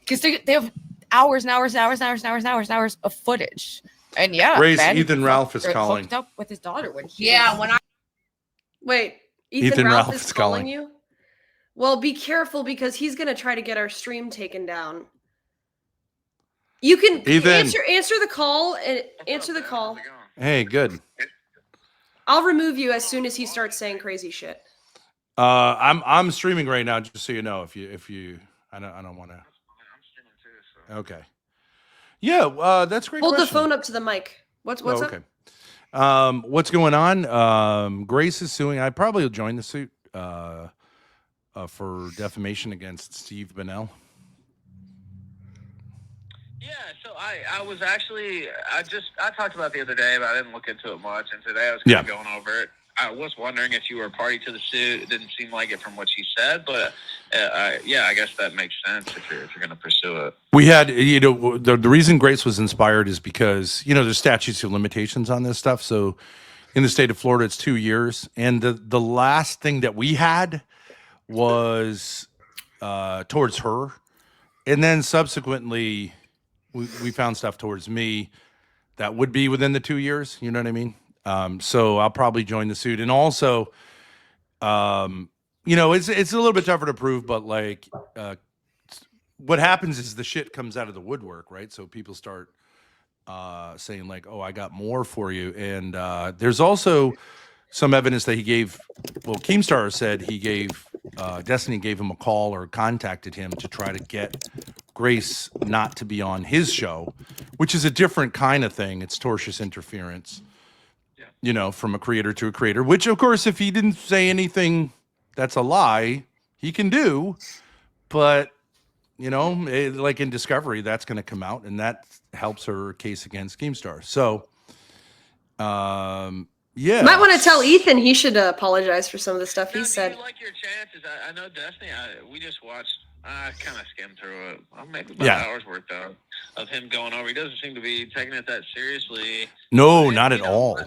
because they have hours and hours and hours and hours and hours and hours and hours of footage. And yeah, Grace, Ben Ethan Ralph is calling. Hooked up with his daughter when she Wait, Ethan Ralph is calling you? Well, be careful because he's going to try to get our stream taken down. You can answer the call and answer the call. Hey, good. I'll remove you as soon as he starts saying crazy shit. I'm streaming right now, just so you know. If you, I don't want to. I'm streaming too. So. Okay. Yeah, that's a great. Hold question. the phone up to the mic. What's up? Okay. What's going on? Grace is suing. I probably will join the suit for defamation against Steve Bennell. Yeah, so I was actually I talked about it the other day, but I didn't look into it much, and today I was kind of going over it. I was wondering if you were a party to the suit. It didn't seem like it from what she said, but yeah, I guess that makes sense if you're going to pursue it. We had, the reason Grace was inspired is because, there's statutes of limitations on this stuff. So in the state of Florida, it's 2 years. And the last thing that we had was towards her. And then subsequently, we found stuff towards me that would be within the 2 years. You know what I mean? So I'll probably join the suit. And also, it's a little bit tougher to prove, but like, what happens is the shit comes out of the woodwork, right? So people start saying like, "Oh, I got more for you," and there's also some evidence that he gave. Well, Keemstar said he gave Destiny gave him a call or contacted him to try to get Grace not to be on his show, which is a different kind of thing. It's tortious interference. From a creator to a creator, which of course, if he didn't say anything that's a lie, he can do. But, like in Discovery, that's going to come out and that helps her case against Keemstar. So, yeah. Might want to tell Ethan he should apologize for some of the stuff he said. Do you like your chances? I know Destiny, we just watched, I kind of skimmed through it. Maybe about an hour's worth of him going over. He doesn't seem to be taking it that seriously. No, not at all.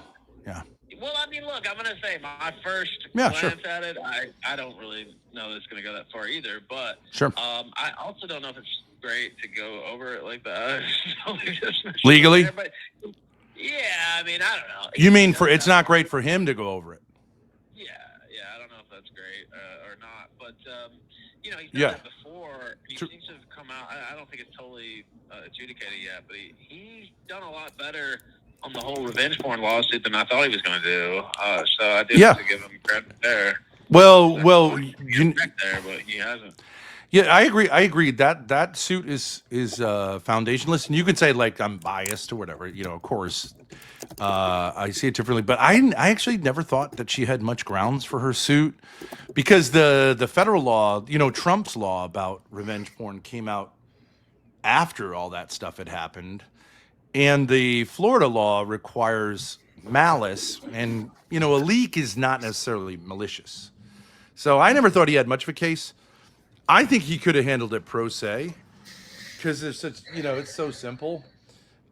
Yeah. Well, I mean, look, I'm going to say my first glance at it, I don't really know that it's going to go that far either, but I also don't know if it's great to go over it like that. Legally? But, yeah, I mean, I don't know. You mean it's not great for him to go over it? Yeah, I don't know if that's great or not, but, he's done that before. He seems to have come out, I don't think it's totally adjudicated yet, but he's done a lot better on the whole revenge porn lawsuit than I thought he was going to do. So I do have to give him credit there. Well, there, but he hasn't. Yeah, I agree. That suit is foundationless, and you could say like I'm biased or whatever. Of course, I see it differently. But I actually never thought that she had much grounds for her suit because the federal law, Trump's law about revenge porn came out after all that stuff had happened. And the Florida law requires malice, and, a leak is not necessarily malicious. So I never thought he had much of a case. I think he could have handled it pro se, because it's such, it's so simple.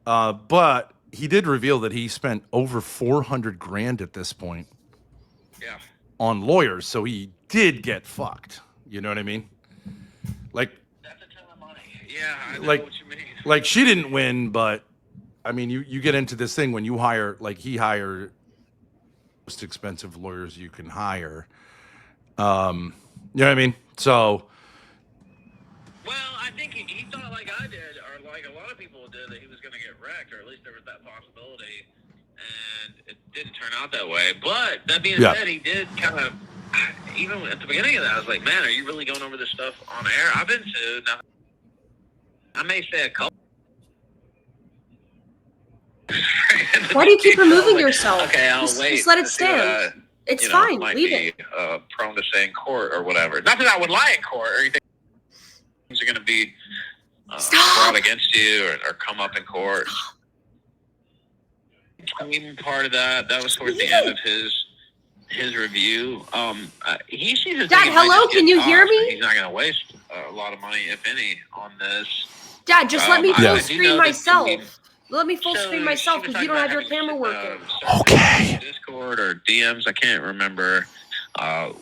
But he did reveal that he spent over $400,000 at this point on lawyers. So he did get fucked. You know what I mean? Like, that's a ton of money. Yeah, I know what you mean. Like, she didn't win, but I mean, you get into this thing when you hire, like he hired most expensive lawyers you can hire. You know what I mean? So. Well, I think he thought like I did, or like a lot of people did, that he was going to get wrecked, or at least there was that possibility, and it didn't turn out that way. But that being said, he did kind of, even at the beginning of that, I was like, man, are you really going over this stuff on air? I've been sued. Now, I may say a couple. Why do you keep removing yourself? Okay, I'll wait. Just let it stand. It's fine. Leave it. Prone to say in court or whatever. Not that I would lie in court or anything. Things are going to be brought against you or come up in court. Even part of that was towards the end of his review. He seems to Dad, hello, can you hear me? He's not going to waste a lot of money, if any, on this. Dad, just let me full screen myself. Let me full screen myself because you don't have your camera working. Okay. Discord or DMs, I can't remember.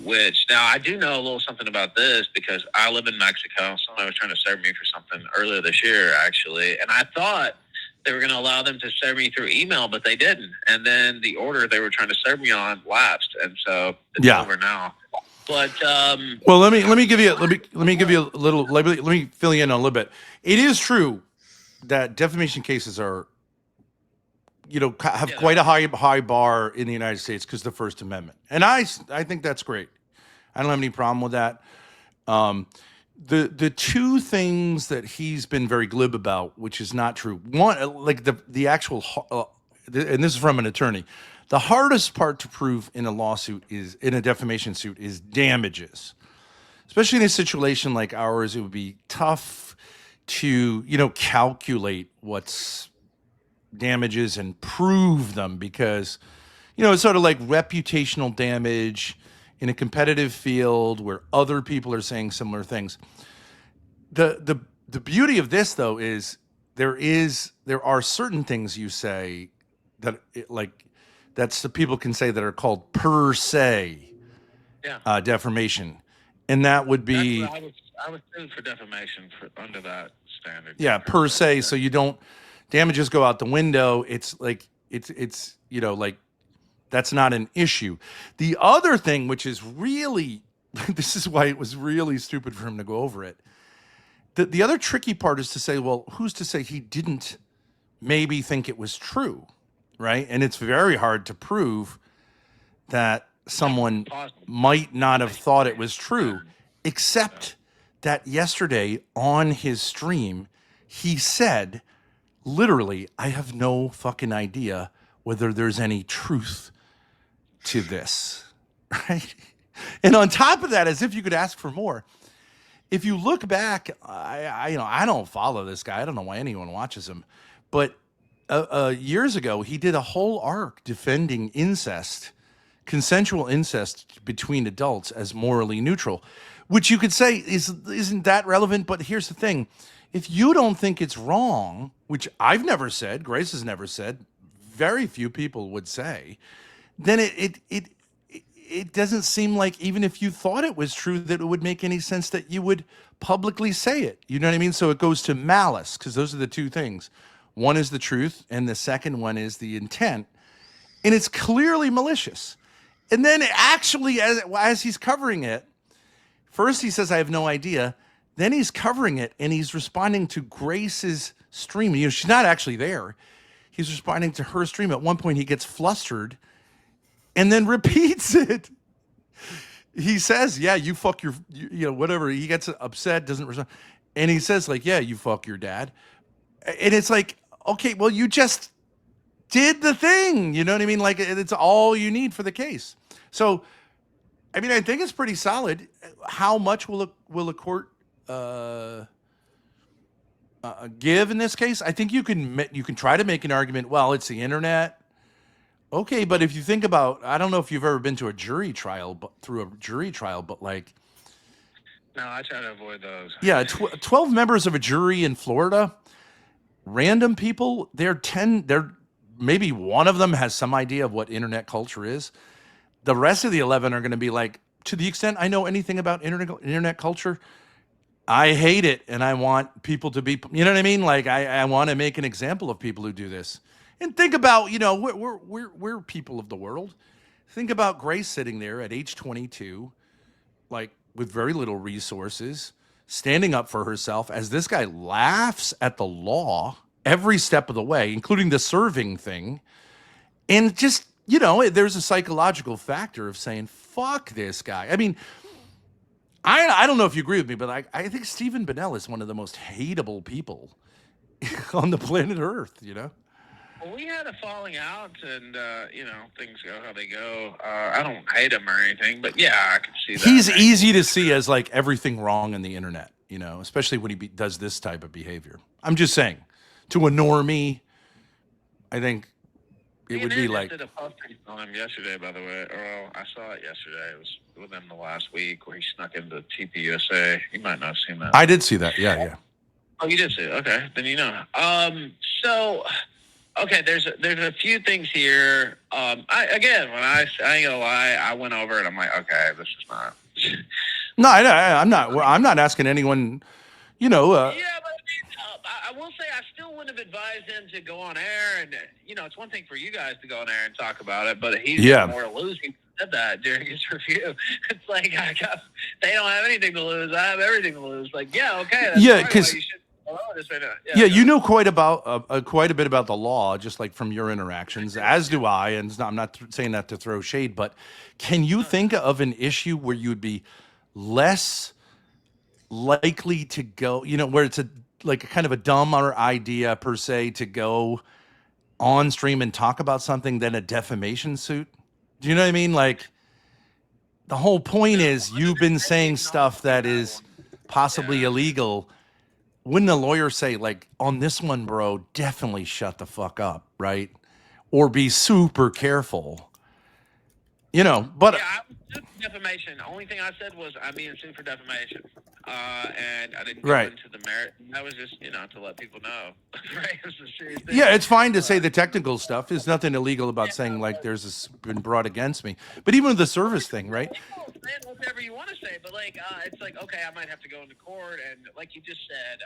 Which now I do know a little something about this because I live in Mexico. Somebody was trying to serve me for something earlier this year, actually, and I thought they were going to allow them to serve me through email, but they didn't. And then the order they were trying to serve me on lapsed, and so it's over now. But well, let me give you a little. Let me fill you in on a little bit. It is true that defamation cases are, have quite a high bar in the United States because the First Amendment, and I think that's great. I don't have any problem with that. The two things that he's been very glib about, which is not true. One, like the actual, and this is from an attorney. The hardest part to prove in a lawsuit in a defamation suit is damages. Especially in a situation like ours, it would be tough to, calculate what's damages and prove them because, it's sort of like reputational damage in a competitive field where other people are saying similar things. The beauty of this, though, is there are certain things you say that that's the people can say that are called per se defamation, and that would be I was sued for defamation under that standard. Yeah, per se. So you don't damages go out the window. It's like it's that's not an issue. The other thing, which is really this is why it was really stupid for him to go over it. The other tricky part is to say, well, who's to say he didn't maybe think it was true, right? And it's very hard to prove that someone might not have thought it was true, except that yesterday on his stream, he said, literally, I have no fucking idea whether there's any truth to this, right? And on top of that, as if you could ask for more, if you look back, I don't follow this guy. I don't know why anyone watches him, but years ago, he did a whole arc defending incest, consensual incest between adults as morally neutral, which you could say isn't that relevant. But here's the thing. If you don't think it's wrong, which I've never said, Grace has never said, very few people would say, then it doesn't seem like even if you thought it was true that it would make any sense that you would publicly say it. You know what I mean? So it goes to malice because those are the two things. One is the truth and the second one is the intent. And it's clearly malicious. And then actually, as he's covering it, first he says, I have no idea. Then he's covering it and he's responding to Grace's stream. She's not actually there. He's responding to her stream. At one point he gets flustered and then repeats it. He says, yeah, you fuck your, whatever. He gets upset, doesn't respond. And he says like, yeah, you fuck your dad. And it's like, okay, well, you just did the thing. You know what I mean? Like it's all you need for the case. So, I mean, I think it's pretty solid. How much will a court give in this case? I think you can try to make an argument. Well, it's the internet. Okay, but if you think about, I don't know if you've ever been to a jury trial, but like, no, I try to avoid those. Yeah, 12 members of a jury in Florida, random people. They're maybe one of them has some idea of what internet culture is. The rest of the 11 are going to be like, to the extent I know anything about internet culture, I hate it, and I want people to be, you know what I mean? Like I want to make an example of people who do this. And think about, we're people of the world. Think about Grace sitting there at age 22, like with very little resources, standing up for herself as this guy laughs at the law every step of the way, including the serving thing. And just, there's a psychological factor of saying, fuck this guy. I mean, I don't know if you agree with me, but I think Stephen Bonnell is one of the most hateable people on the planet Earth, Well, we had a falling out, and things go how they go. I don't hate him or anything, but yeah, I can see that. He's easy to see as like everything wrong in the internet, especially when he does this type of behavior. I'm just saying, to a normie, I think it would be like. I did a post on him yesterday, by the way. Or I saw it yesterday. It was within the last week where he snuck into TPUSA. You might not have seen that. I did see that. Yeah. Oh, you did see it. Okay, then you know. So okay, there's a few things here. When I ain't gonna lie, I went over it. I'm like, okay, this is not. No, I'm not. Well, I'm not asking anyone. Yeah, but I will say I still wouldn't have advised him to go on air, and it's one thing for you guys to go on air and talk about it, but he's got more to lose. He said that during his review. It's like they don't have anything to lose. I have everything to lose. Like, yeah, okay, that's because. You know quite a bit about the law, just like from your interactions, as do I. And I'm not saying that to throw shade, but can you think of an issue where you'd be less likely to go, where it's a kind of a dumber idea per se to go on stream and talk about something than a defamation suit? Do you know what I mean? Like, the whole point is you've been saying stuff that is possibly illegal. Wouldn't a lawyer say, like, on this one, bro, definitely shut the fuck up, right? Or be super careful, but yeah, I was sued for defamation. The only thing I said was I'm being sued for defamation, and I didn't go into the merit. That was just to let people know. Right? It was a serious thing. Yeah, it's fine to say the technical stuff. There's nothing illegal about saying like there's this been brought against me. But even with the service thing, right? Say whatever you want to say, but it's like, okay, I might have to go into court, and like you just said,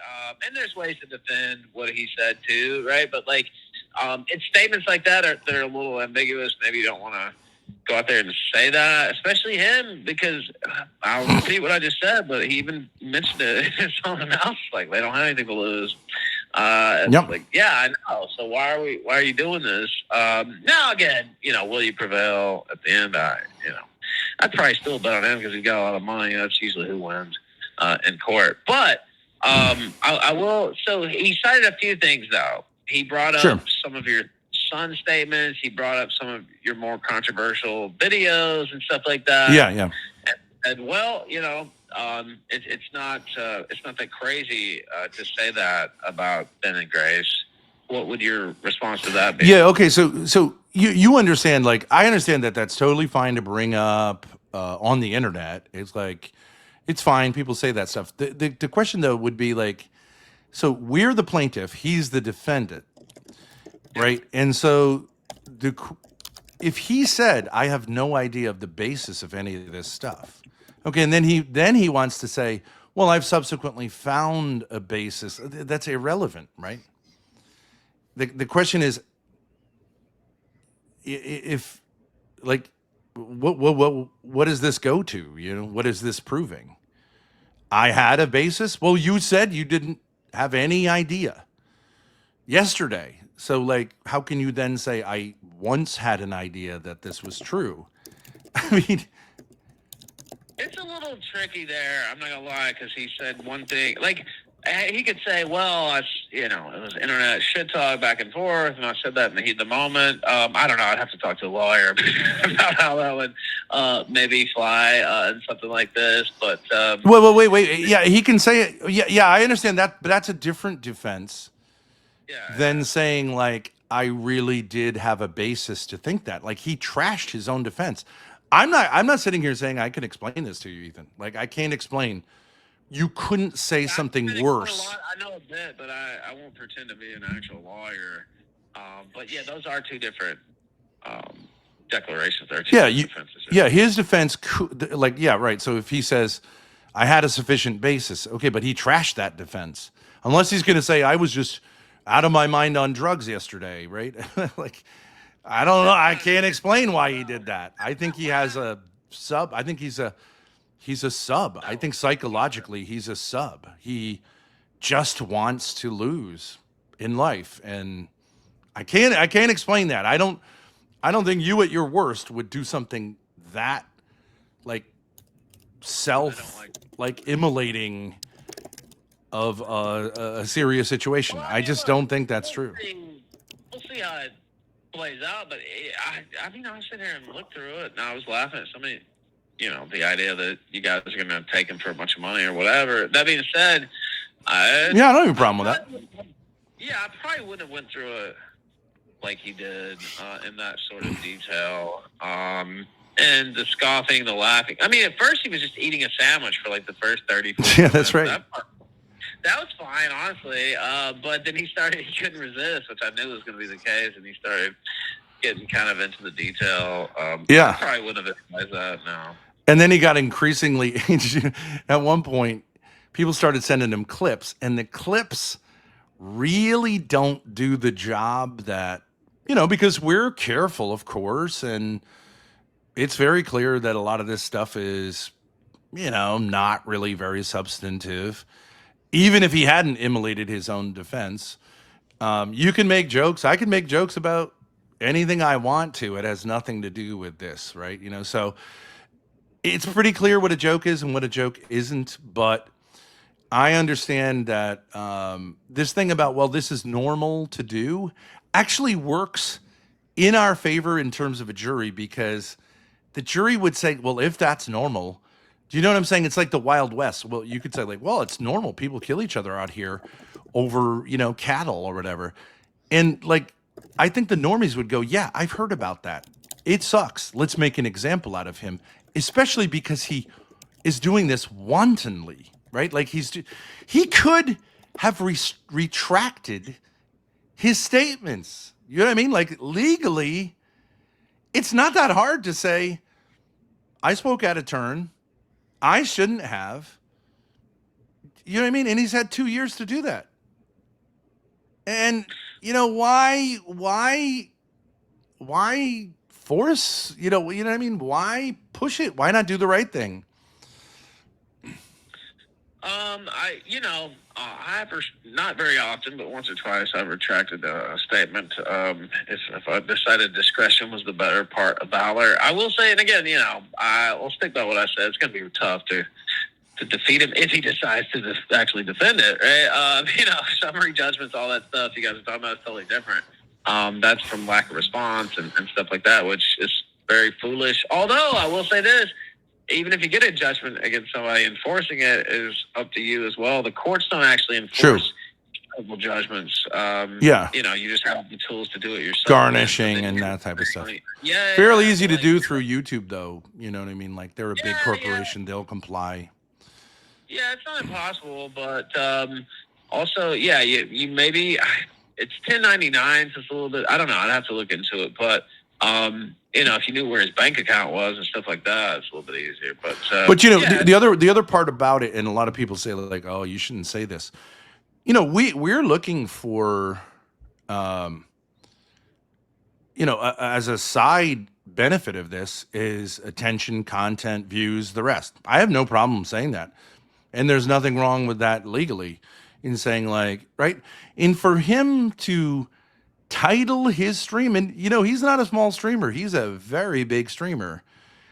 and there's ways to defend what he said too, right? But it's statements like that they're a little ambiguous. Maybe you don't want to go out there and say that, especially him, because I'll repeat what I just said, but he even mentioned it in his own mouth, like they don't have anything to lose. Like, yeah, I know. So why are you doing this? Now again, will you prevail at the end? I'd probably still bet on him because he's got a lot of money. That's usually who wins in court. But I will. So he cited a few things though. He brought up some of your son statements. He brought up some of your more controversial videos and stuff like that. Yeah. And well, it's not that crazy to say that about Ben and Grace. What would your response to that be? Yeah. Okay. So you understand? Like, I understand that that's totally fine to bring up on the internet. It's like, it's fine. People say that stuff. The question though would be like, so we're the plaintiff. He's the defendant, right? And so if he said, I have no idea of the basis of any of this stuff. Okay, and then he wants to say, well, I've subsequently found a basis. That's irrelevant, right? The question is, if like, what does this go to? What is this proving? I had a basis. Well, you said you didn't have any idea yesterday. So, like, how can you then say I once had an idea that this was true? I mean, it's a little tricky there. I'm not gonna lie, because he said one thing. Like, he could say, "Well, it was internet shit talk back and forth," and I said that in the heat of the moment. I don't know. I'd have to talk to a lawyer about how that would maybe fly in something like this. But wait. Yeah, he can say it. Yeah, I understand that, but that's a different defense than saying like I really did have a basis to think that. Like, he trashed his own defense. I'm not sitting here saying I can explain this to you, Ethan. Like, I can't explain. You couldn't say something worse. I know a bit, but I won't pretend to be an actual lawyer. But yeah, those are two different declarations. There are two different defenses. Yeah, his defense, right. So if he says, I had a sufficient basis, okay, but he trashed that defense. Unless he's going to say, I was just out of my mind on drugs yesterday, right? Like, I don't know. I can't explain why he did that. I think he has a sub. I think he's a sub. I think psychologically he's a sub. He just wants to lose in life, and I can't explain that. I don't think you at your worst would do something that like immolating of a serious situation. I just don't think that's true. We'll see how it plays out, but I mean, I sit here and look through it, and I was laughing at somebody. The idea that you guys are going to take him for a bunch of money or whatever. That being said, I don't have a problem with that. Yeah, I probably wouldn't have went through it like he did in that sort of detail. And the scoffing, the laughing. I mean, at first he was just eating a sandwich for like the first 30 minutes. Yeah, that's right. that was fine, honestly. But then he couldn't resist, which I knew was going to be the case, and he started getting kind of into the detail. I probably wouldn't have advised that, no. And then he got increasingly, at one point, people started sending him clips, and the clips really don't do the job that, because we're careful, of course, and it's very clear that a lot of this stuff is, not really very substantive. Even if he hadn't immolated his own defense, you can make jokes. I can make jokes about anything I want to. It has nothing to do with this, right? So it's pretty clear what a joke is and what a joke isn't. But I understand that this thing about, well, this is normal to do actually works in our favor in terms of a jury, because the jury would say, well, if that's normal, do you know what I'm saying? It's like the Wild West. Well, you could say like, well, it's normal. People kill each other out here over, cattle or whatever. And like, I think the normies would go, yeah, I've heard about that. It sucks. Let's make an example out of him, especially because he is doing this wantonly, right? Like he could have retracted his statements. You know what I mean? Like legally, it's not that hard to say, I spoke out of turn. I shouldn't have. You know what I mean? And he's had 2 years to do that. And why force, what I mean? Why push it? Why not do the right thing? I not very often, but once or twice, I've retracted a statement. If I decided discretion was the better part of valor, I will say, and again, I will stick by what I said. It's going to be tough to defeat him if he decides to actually defend it, right? Summary judgments, all that stuff you guys are talking about is totally different. That's from lack of response and stuff like that, which is very foolish. Although I will say this. Even if you get a judgment against somebody, enforcing it is up to you as well. The courts don't actually enforce judgments. You just have the tools to do it yourself. Garnishing and that type of stuff. Yeah. Fairly easy to do through YouTube, though. You know what I mean? Like, they're a big corporation. Yeah. They'll comply. Yeah, it's not impossible, but also, you maybe, it's 1099, so it's a little bit, I don't know, I'd have to look into it, but if you knew where his bank account was and stuff like that, it's a little bit easier. But the other part about it, and a lot of people say like, oh, you shouldn't say this. We're looking for, as a side benefit of this is attention, content, views, the rest. I have no problem saying that, and there's nothing wrong with that legally in saying like, right, and for him to title his stream, and he's not a small streamer, he's a very big streamer,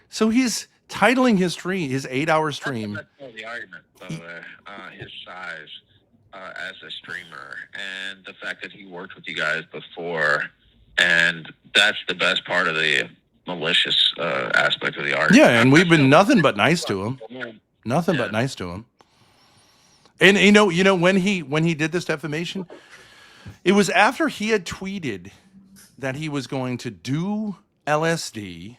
so he's titling his stream, his 8-hour stream. That's the argument, by the way, his size as a streamer, and the fact that he worked with you guys before, and that's the best part of the malicious aspect of the argument. Yeah, and we've been nothing but nice to him, but nice to him. And when he did this defamation, it was after he had tweeted that he was going to do LSD,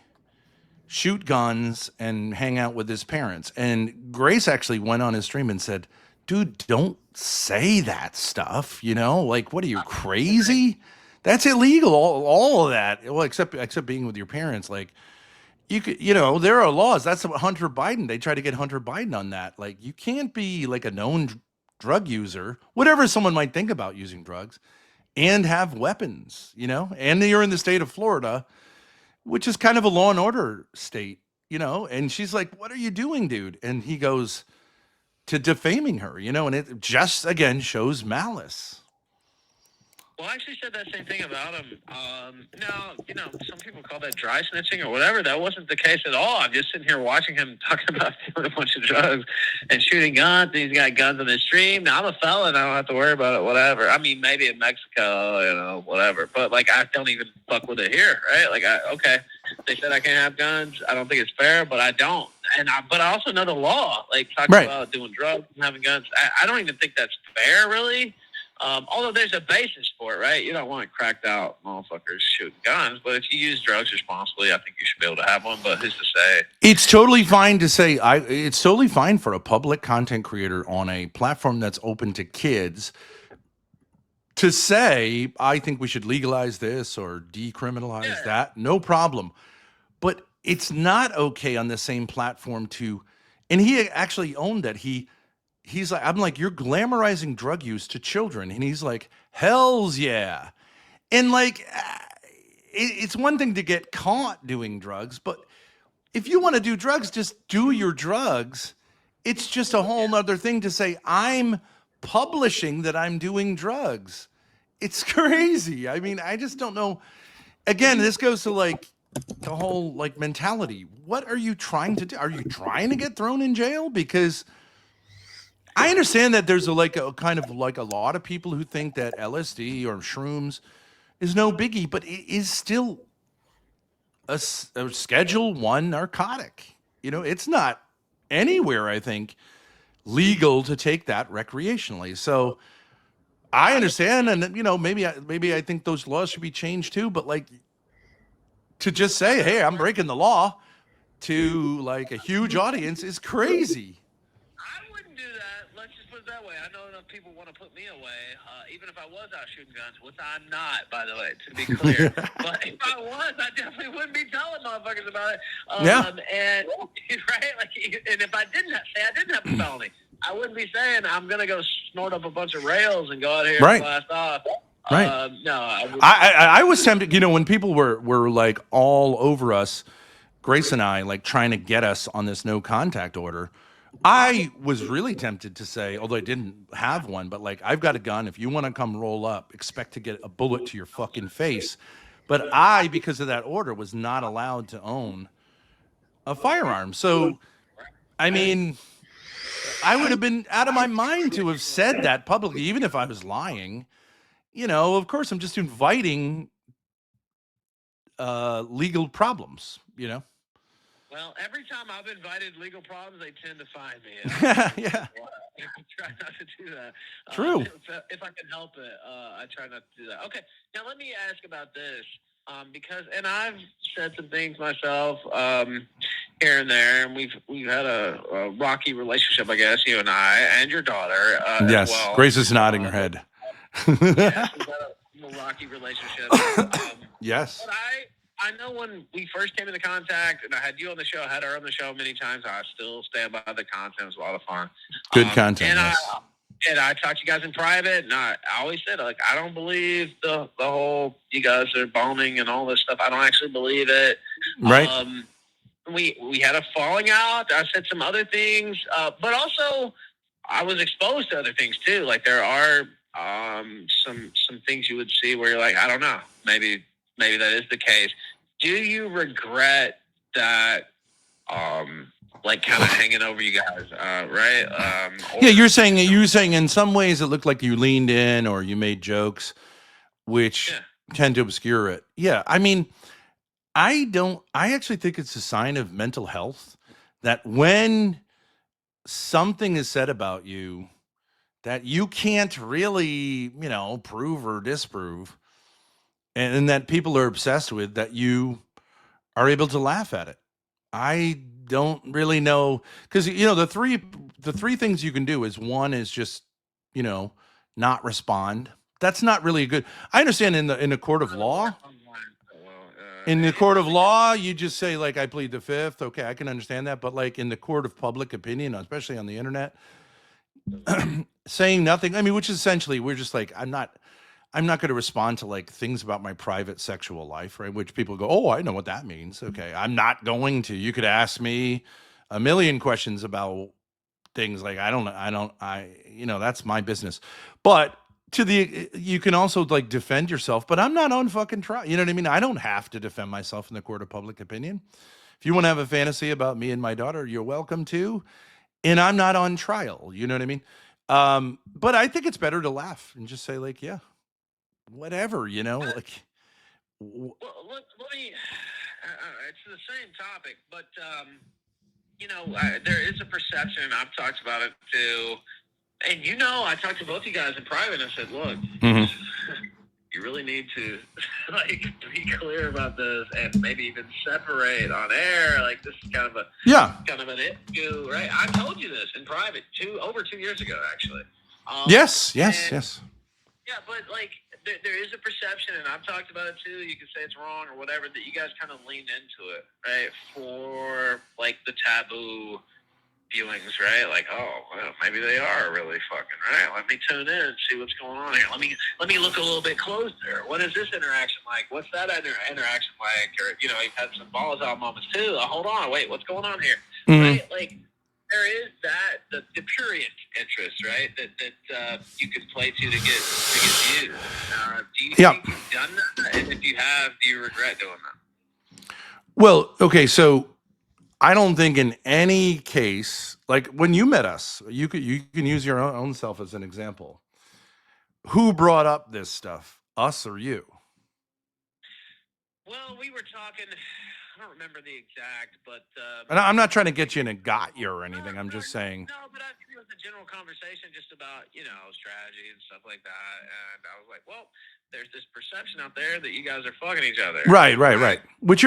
shoot guns, and hang out with his parents. And Grace actually went on his stream and said, dude, don't say that stuff. Like, what are you, crazy? That's illegal. All of that. Well, except being with your parents. Like, you could, there are laws. That's what Hunter Biden. They try to get Hunter Biden on that. Like, you can't be like a known drug user, whatever someone might think about using drugs, and have weapons, and you're in the state of Florida, which is kind of a law and order state, and she's like, what are you doing, dude? And he goes to defaming her, and it just, again, shows malice. Well, I actually said that same thing about him. Now, some people call that dry snitching or whatever. That wasn't the case at all. I'm just sitting here watching him talking about doing a bunch of drugs and shooting guns. And he's got guns on his stream. Now, I'm a felon. I don't have to worry about it, whatever. I mean, maybe in Mexico, whatever. But, like, I don't even fuck with it here, right? Like, okay, they said I can't have guns. I don't think it's fair, but I don't. But I also know the law. Like, talking about doing drugs and having guns. I don't even think that's fair, really. Although there's a basis for it, right? You don't want cracked out motherfuckers shooting guns, but if you use drugs responsibly, I think you should be able to have one. But who's to say? It's totally fine to say. It's totally fine for a public content creator on a platform that's open to kids to say, I think we should legalize this or decriminalize that. No problem. But it's not okay on the same platform to, and he actually owned that. He's like, I'm like, you're glamorizing drug use to children. And he's like, hells yeah. And like, it's one thing to get caught doing drugs, but if you want to do drugs, just do your drugs. It's just a whole nother thing to say, I'm publishing that I'm doing drugs. It's crazy. I mean, I just don't know. Again, this goes to like the whole like mentality. What are you trying to do? Are you trying to get thrown in jail? Because I understand that there's a kind of like a lot of people who think that LSD or shrooms is no biggie, but it is still a Schedule 1 narcotic. You know, it's not anywhere, I think, legal to take that recreationally. So I understand, and you know, maybe I think those laws should be changed too. But like, to just say, "Hey, I'm breaking the law," to like a huge audience is crazy. I wouldn't do that. Let's just put it that way. I know enough people want to put me away, even if I was out shooting guns, which I'm not, by the way, to be clear. But if I was, I definitely wouldn't be telling motherfuckers about it. And right, like, and if I didn't have a felony, I wouldn't be saying I'm gonna go snort up a bunch of rails and go out here and blast off. Right. No, I was tempted. You know, when people were like all over us, Grace and I, like trying to get us on this no contact order, I was really tempted to say, although I didn't have one, but like, I've got a gun. If you want to come roll up, expect to get a bullet to your fucking face. But I, because of that order, was not allowed to own a firearm. So, I mean, I would have been out of my mind to have said that publicly, even if I was lying. You know, of course, I'm just inviting legal problems, you know? Well, every time I've invited legal problems, they tend to find me. Yeah. I try not to do that. True. If I can help it, I try not to do that. Okay, now let me ask about this. Because, and I've said some things myself here and there, and we've had a rocky relationship, I guess, you and I, and your daughter. Yes, as well. Grace is nodding her head. Yes, we've had a rocky relationship. Yes. But I know when we first came into contact, and I had you on the show, I had her on the show many times. I still stand by the content. It was a lot of fun. Good content. And I talked to you guys in private, and I always said, like, I don't believe the whole you guys are boning and all this stuff. I don't actually believe it. Right. We had a falling out. I said some other things, but also I was exposed to other things too. Like there are some things you would see where you're like, I don't know, maybe that is the case. Do you regret that? Like kind of hanging over you guys, right? Yeah, you're saying in some ways it looked like you leaned in or you made jokes, which tend to obscure it. Yeah, I mean, I actually think it's a sign of mental health that when something is said about you that you can't really, you know, prove or disprove, and that people are obsessed with, that you are able to laugh at it. I don't really know, because you know the three things you can do is, one is just, you know, not respond. That's not really a good. I understand in the court of law. In the court of law, you just say like, I plead the fifth. Okay, I can understand that. But like in the court of public opinion, especially on the internet, saying nothing. I mean, which is essentially we're just like, I'm not going to respond to like things about my private sexual life, right? Which people go, oh, I know what that means. Okay, I'm not going to. You could ask me a million questions about things like you know, that's my business. But you can also like defend yourself, but I'm not on fucking trial. You know what I mean? I don't have to defend myself in the court of public opinion. If you want to have a fantasy about me and my daughter, you're welcome to. And I'm not on trial. You know what I mean? But I think it's better to laugh and just say like, yeah, whatever, you know, like. Well, let me. It's the same topic, but you know, there is a perception. I've talked about it too. And I talked to both you guys in private and I said, look, you really need to be clear about this and maybe even separate on air. Like, this is kind of an issue, right? I told you this in private over 2 years ago, actually. Yes. Yeah, but there is a perception, and I've talked about it too. You can say it's wrong or whatever, that you guys kind of lean into it, right? For the taboo viewings, right? Like, oh, well, maybe they are really fucking, right? Let me tune in and see what's going on here. Let me look a little bit closer. What is this interaction like? What's that interaction like? Or you've had some balls out moments too. Hold on, wait, what's going on here? Right? Like, there is the prurient interest, right? That you can play to get views. Do you think you've done that? And if you have, do you regret doing that? Well, okay, so I don't think in any case, like when you met us, you can use your own self as an example. Who brought up this stuff, us or you? Well, we were talking. I don't remember the exact, but and I'm not trying to get you in a got you or anything. I'm just saying. No, but I think it was a general conversation just about strategy and stuff like that. And I was like, well, there's this perception out there that you guys are fucking each other. Right. Which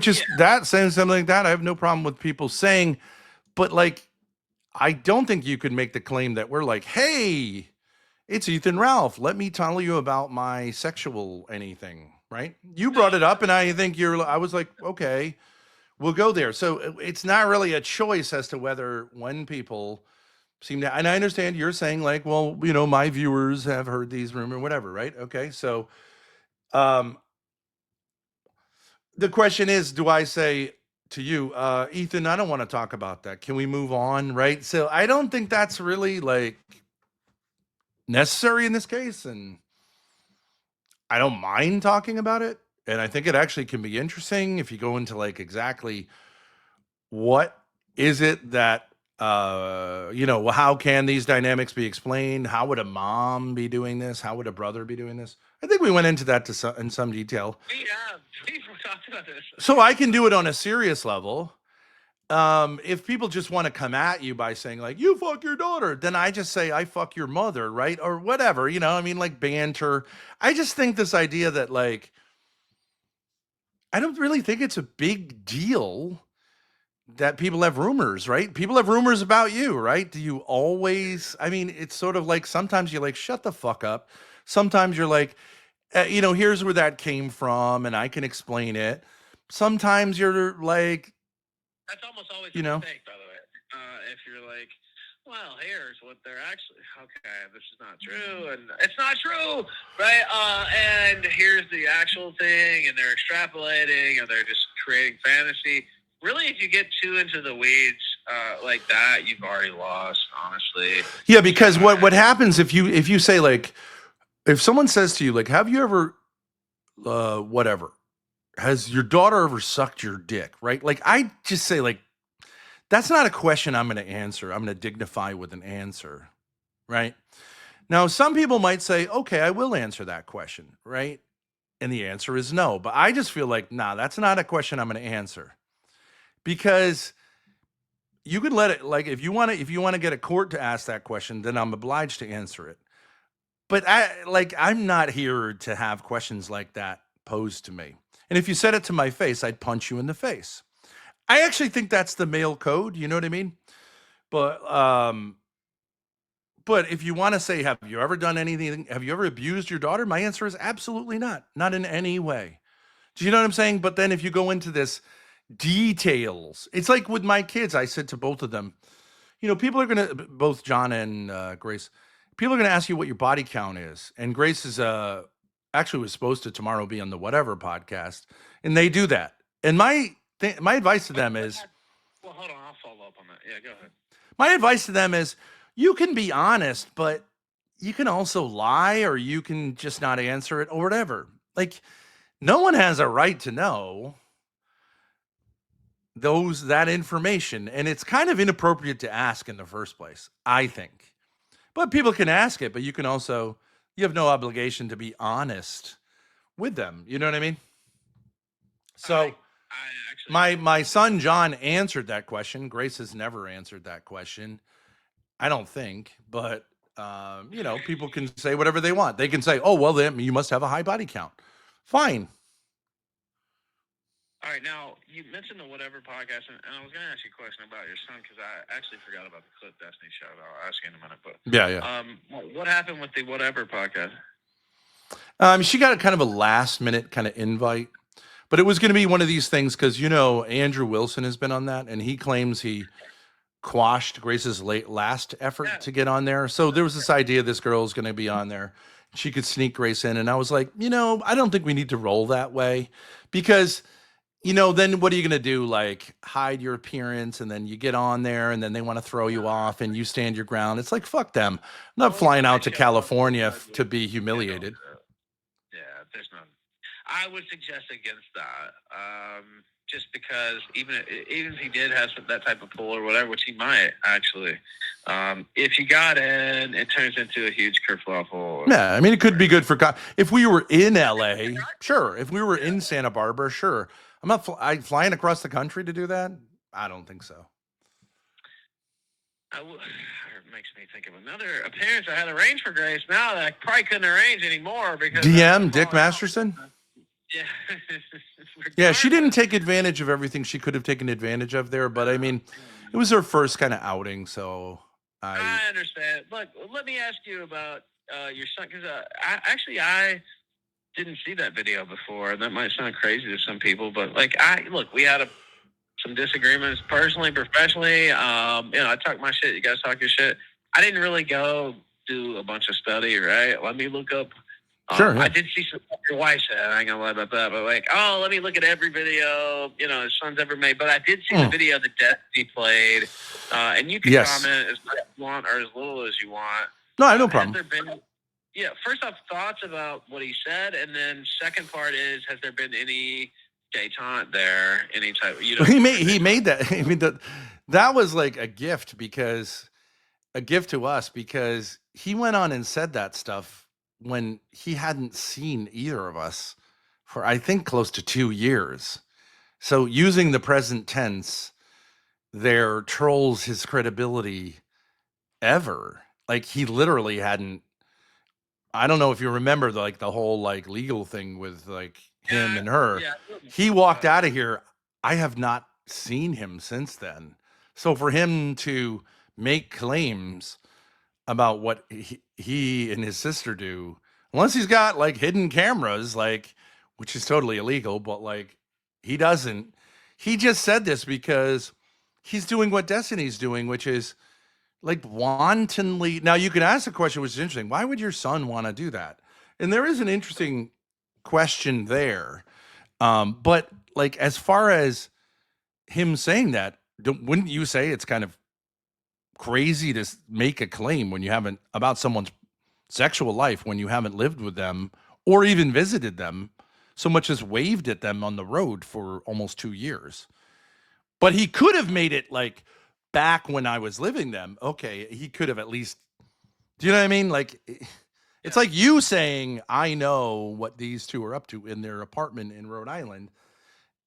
is that saying something like that. I have no problem with people saying, but I don't think you could make the claim that we're like, hey, it's Ethan Ralph. Let me tell you about my sexual anything. Right? You brought it up, and I think I was like, okay, we'll go there. So it's not really a choice as to when people seem to, and I understand you're saying well, my viewers have heard these rumors, whatever, right? Okay. So, the question is, do I say to you, Ethan, I don't want to talk about that. Can we move on? Right. So I don't think that's really necessary in this case. And I don't mind talking about it. And I think it actually can be interesting if you go into exactly what is it that, how can these dynamics be explained? How would a mom be doing this? How would a brother be doing this? I think we went into that in some detail. We've talked about this. So I can do it on a serious level. If people just want to come at you by saying you fuck your daughter, then I just say I fuck your mother, right? Or whatever, banter. I just think this idea that I don't really think it's a big deal that people have rumors, right? People have rumors about you, right? Do you always, it's sort of sometimes you're shut the fuck up. Sometimes you're here's where that came from and I can explain it. Sometimes you're that's almost always a mistake, by the way. If you're well, here's what they're actually, okay, this is not true, and it's not true, right? And here's the actual thing, and they're extrapolating, and they're just creating fantasy. Really, if you get too into the weeds like that, you've already lost, honestly. Yeah, because what happens if you say if someone says to you have you ever whatever, has your daughter ever sucked your dick, right? I just say that's not a question I'm going to answer. I'm going to dignify with an answer, right? Now, some people might say, okay, I will answer that question, right? And the answer is no. But I just feel nah, that's not a question I'm going to answer. Because you could let it, if you want to get a court to ask that question, then I'm obliged to answer it. But I'm not here to have questions like that posed to me. And if you said it to my face, I'd punch you in the face. I actually think that's the male code. You know what I mean? But if you want to say, have you ever done anything? Have you ever abused your daughter? My answer is absolutely not. Not in any way. Do you know what I'm saying? But then if you go into this details, it's like with my kids, I said to both of them, people are going to, both John and Grace, people are going to ask you what your body count is. And Grace is actually was supposed to tomorrow be on the Whatever podcast. And they do that. And my advice to them is, well, hold on, I'll follow up on that. Yeah, go ahead. My advice to them is, you can be honest, but you can also lie, or you can just not answer it, or whatever. No one has a right to know that information, and it's kind of inappropriate to ask in the first place, I think. But people can ask it, but you have no obligation to be honest with them. You know what I mean? So my son John answered that question. Grace has never answered that question, I don't think. But People can say whatever they want. They can say, "Oh, well, then you must have a high body count." Fine. All right, now you mentioned the Whatever podcast, and I was going to ask you a question about your son because I actually forgot about the clip Destiny showed. I'll ask you in a minute, but what happened with the Whatever podcast? She got a kind of a last minute kind of invite, but it was going to be one of these things because Andrew Wilson has been on that, and he claims he quashed Grace's last effort to get on there. So there was this idea this girl's going to be on there. She could sneak Grace in, and I was like, I don't think we need to roll that way because. Then what are you going to do? Like hide your appearance and then you get on there and then they want to throw you off and you stand your ground. It's like, fuck them. I'm not flying out to California to be humiliated. Yeah, there's none. I would suggest against that. Just because even if he did have that type of pull or whatever, which he might actually, if you got in, it turns into a huge kerfluffle. Yeah, I mean, it could be good for if we were in LA, sure. If we were in Santa Barbara, sure. I'm not flying across the country to do that. I don't think so. It makes me think of another appearance I had arranged for Grace. Now that I probably couldn't arrange anymore because DM Dick Masterson. Yeah. Yeah, she didn't take advantage of everything she could have taken advantage of there, but I mean, it was her first kind of outing, so I understand. Look, let me ask you about your son because I didn't see that video before. That might sound crazy to some people, but we had some disagreements personally, professionally. I talk my shit. You guys talk your shit. I didn't really go do a bunch of study, right? Let me look up. Sure. Yeah. I did see some your wife said. I ain't gonna lie about that, but let me look at every video his son's ever made. But I did see the video that Destiny played, and you can comment as much as you want or as little as you want. No, I have no problem. First off, thoughts about what he said, and then second part is, has there been any detente there? Any type? He made that. I mean, that was like a gift to us because he went on and said that stuff when he hadn't seen either of us for I think close to 2 years. So using the present tense there trolls his credibility ever. Like he literally hadn't. I don't know if you remember the whole legal thing with him and her. Yeah. He walked out of here. I have not seen him since then. So for him to make claims about what he and his sister do, unless he's got hidden cameras, which is totally illegal, but he doesn't. He just said this because he's doing what Destiny's doing, which is wantonly. Now you can ask a question which is interesting. Why would your son want to do that? And there is an interesting question there. But as far as him saying that, wouldn't you say it's kind of crazy to make a claim when you haven't about someone's sexual life when you haven't lived with them or even visited them, so much as waved at them on the road for almost 2 years? But he could have made it back when I was living them. Okay, he could have at least. Do you know what I mean? It's like you saying, I know what these two are up to in their apartment in Rhode Island.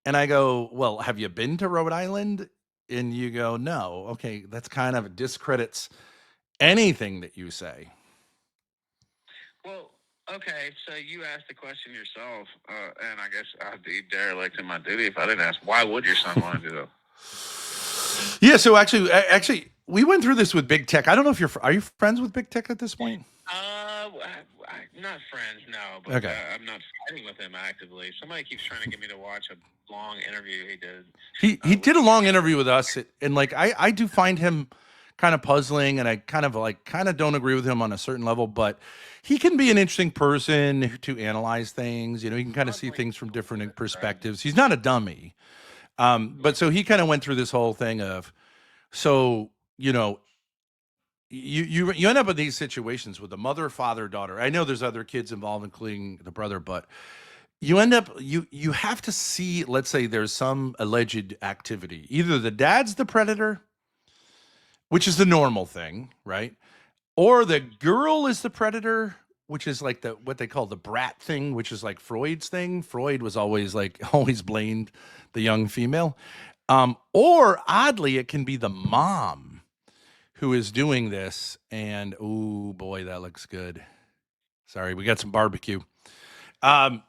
And I go, well, have you been to Rhode Island? And you go, no. Okay, that's kind of discredits anything that you say. Well, okay, so you asked the question yourself, and I guess I'd be derelict in my duty if I didn't ask, why would your son want to do that? Yeah, so actually, we went through this with Big Tech. I don't know if are you friends with Big Tech at this point? Not friends, no. But okay. I'm not fighting with him actively. Somebody keeps trying to get me to watch a long interview he did. He did a long interview with us, and I do find him kind of puzzling, and I kind of don't agree with him on a certain level, but he can be an interesting person to analyze things. He can kind of see things from different perspectives. He's not a dummy. But so he kind of went through this whole thing of, you end up in these situations with the mother, father, daughter. I know there's other kids involved, including the brother, but you end up, you have to see, let's say there's some alleged activity. Either the dad's the predator, which is the normal thing, right? Or the girl is the predator, which is what they call the brat thing, which is Freud's thing. Freud was always blamed the young female. Or oddly, it can be the mom who is doing this. And oh boy, that looks good. Sorry, we got some barbecue. People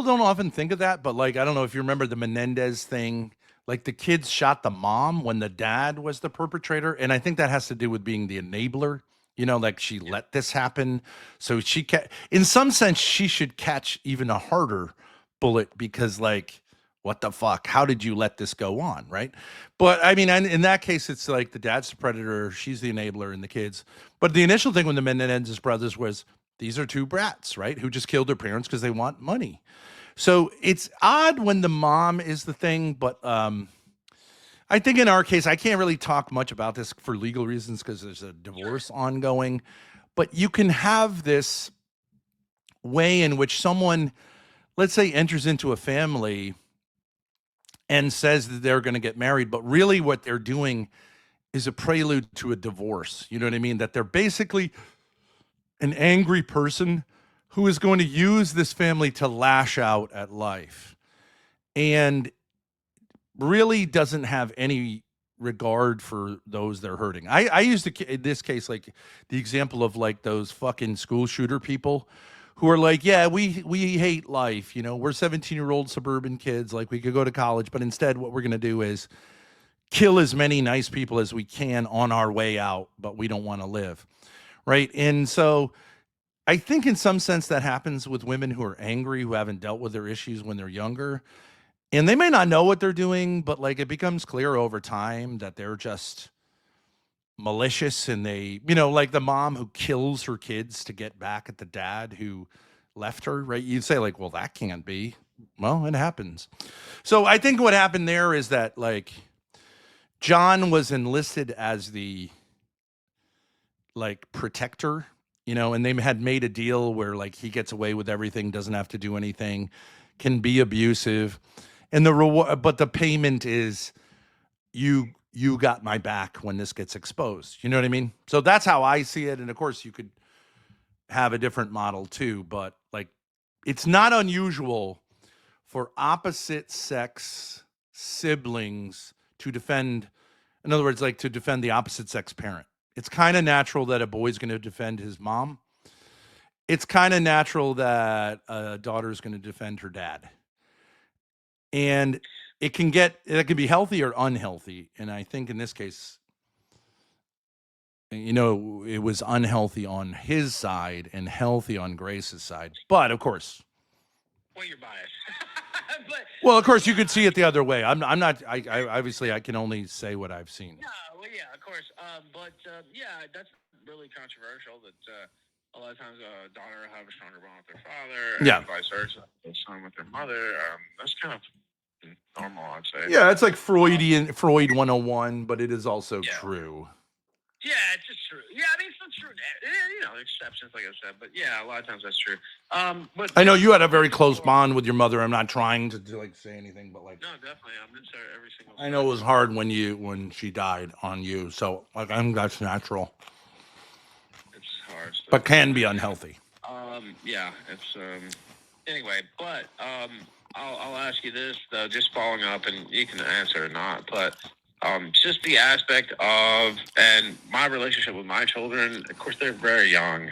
don't often think of that, but like, I don't know if you remember the Menendez thing. Like the kids shot the mom when the dad was the perpetrator. And I think that has to do with being the enabler. Like she let this happen. So in some sense, she should catch even a harder bullet because like, what the fuck? How did you let this go on? Right. But I mean, in that case, it's like the dad's the predator. She's the enabler and the kids. But the initial thing with the Menendez brothers was these are two brats, right? Who just killed their parents because they want money. So it's odd when the mom is the thing, but I think in our case, I can't really talk much about this for legal reasons because there's a divorce ongoing, but you can have this way in which someone, let's say, enters into a family and says that they're going to get married, but really what they're doing is a prelude to a divorce. You know what I mean? That they're basically an angry person who is going to use this family to lash out at life and really doesn't have any regard for those they're hurting. I used in this case, like the example of like those fucking school shooter people who are like, yeah, we hate life. We're 17-year-old suburban kids. Like we could go to college, but instead what we're going to do is kill as many nice people as we can on our way out, but we don't want to live. Right. And so I think in some sense that happens with women who are angry, who haven't dealt with their issues when they're younger. And they may not know what they're doing, but like it becomes clear over time that they're just malicious and they, like the mom who kills her kids to get back at the dad who left her, right? You'd say like, well, that can't be. Well, it happens. So I think what happened there is that like John was enlisted as the like protector, and they had made a deal where like he gets away with everything, doesn't have to do anything, can be abusive. And the reward, but the payment is you got my back when this gets exposed. You know what I mean? So that's how I see it. And of course you could have a different model too, but like it's not unusual for opposite sex siblings to defend, in other words, like to defend the opposite sex parent. It's kind of natural that a boy's going to defend his mom. It's kind of natural that a daughter's going to defend her dad. And it can be healthy or unhealthy. And I think in this case, it was unhealthy on his side and healthy on Grace's side. But of course, well, you're biased. Well, of course, you could see it the other way. I'm not. I obviously I can only say what I've seen. Yeah, well, yeah, of course. Yeah, that's really controversial. That a lot of times a daughter will have a stronger bond with their father, and vice versa, a son with their mother. That's kind of normal, I'd say. Yeah, it's like Freud 101, but it is also true. Yeah, it's just true. Yeah, I mean, it's not true. Exceptions, like I said, but yeah, a lot of times that's true. But I know you had a very close bond with your mother. I'm not trying to like say anything, but like, no, definitely, I'm into every single. I know it was hard when she died on you, so like that's natural. It's hard, but can be unhealthy. Yeah, it's anyway, but I'll ask you this though, just following up, and you can answer or not, but. Just the aspect of, and my relationship with my children, of course, they're very young.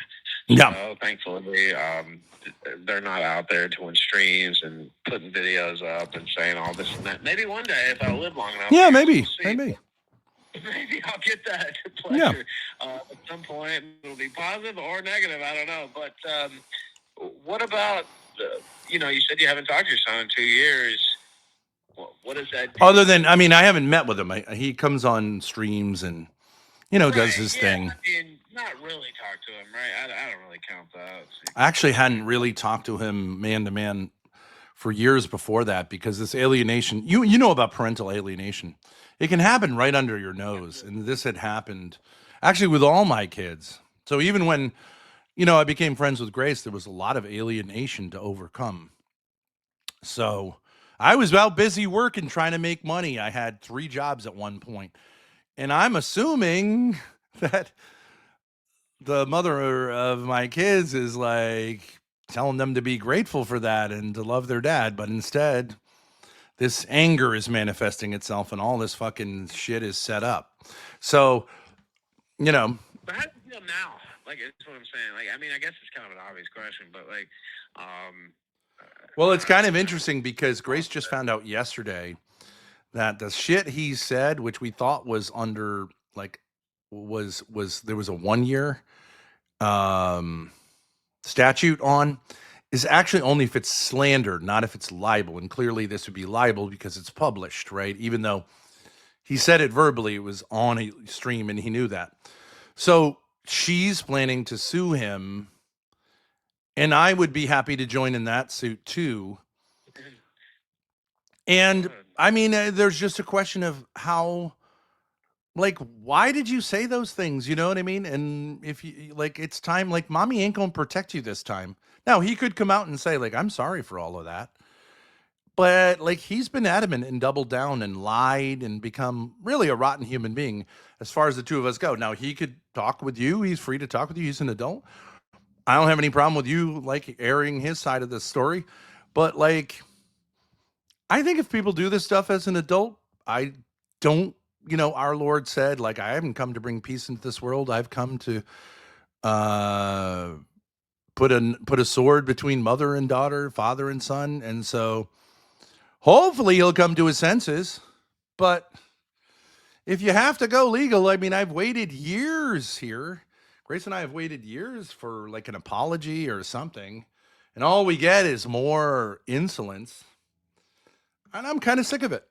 Yeah. So thankfully, they're not out there doing streams and putting videos up and saying all this and that. Maybe one day, if I live long enough. Yeah, maybe. Maybe I'll get that pleasure. At some point. It'll be positive or negative. I don't know. But what about, you said you haven't talked to your son in 2 years. What is that? Other than, I mean, I haven't met with him. He comes on streams and, does his thing. I mean, not really talk to him, right? I don't really count that. I actually hadn't really talked to him man to man for years before that because this alienation, you know about parental alienation. It can happen right under your nose. And this had happened actually with all my kids. So even when, I became friends with Grace, there was a lot of alienation to overcome. So I was out busy working, trying to make money. I had 3 jobs at one point. And I'm assuming that the mother of my kids is like telling them to be grateful for that and to love their dad. But instead, this anger is manifesting itself and all this fucking shit is set up. So, But how do you feel now? Like, that's what I'm saying. Like, I mean, I guess it's kind of an obvious question, but like, well, it's kind of interesting because Grace just found out yesterday that the shit he said, which we thought was under like was there was a 1 year statute on, is actually only if it's slander, not if it's libel. And clearly this would be libel because it's published, right? Even though he said it verbally, it was on a stream and he knew that. So she's planning to sue him, and I would be happy to join in that suit too. And I mean, there's just a question of how, like, why did you say those things? You know what I mean? And if you like, it's time, like, mommy ain't gonna protect you this time. Now he could come out and say, like, I'm sorry for all of that. But like, he's been adamant and doubled down and lied and become really a rotten human being as far as the two of us go. Now he could talk with you. He's free to talk with you. He's an adult. I don't have any problem with you like airing his side of the story. But like, I think if people do this stuff as an adult, I don't, you know, our Lord said, like, I haven't come to bring peace into this world. I've come to put a sword between mother and daughter, father and son. And so hopefully he'll come to his senses. But if you have to go legal, I mean, I've waited years here. Grace and I have waited years for like an apology or something. And all we get is more insolence. And I'm kind of sick of it.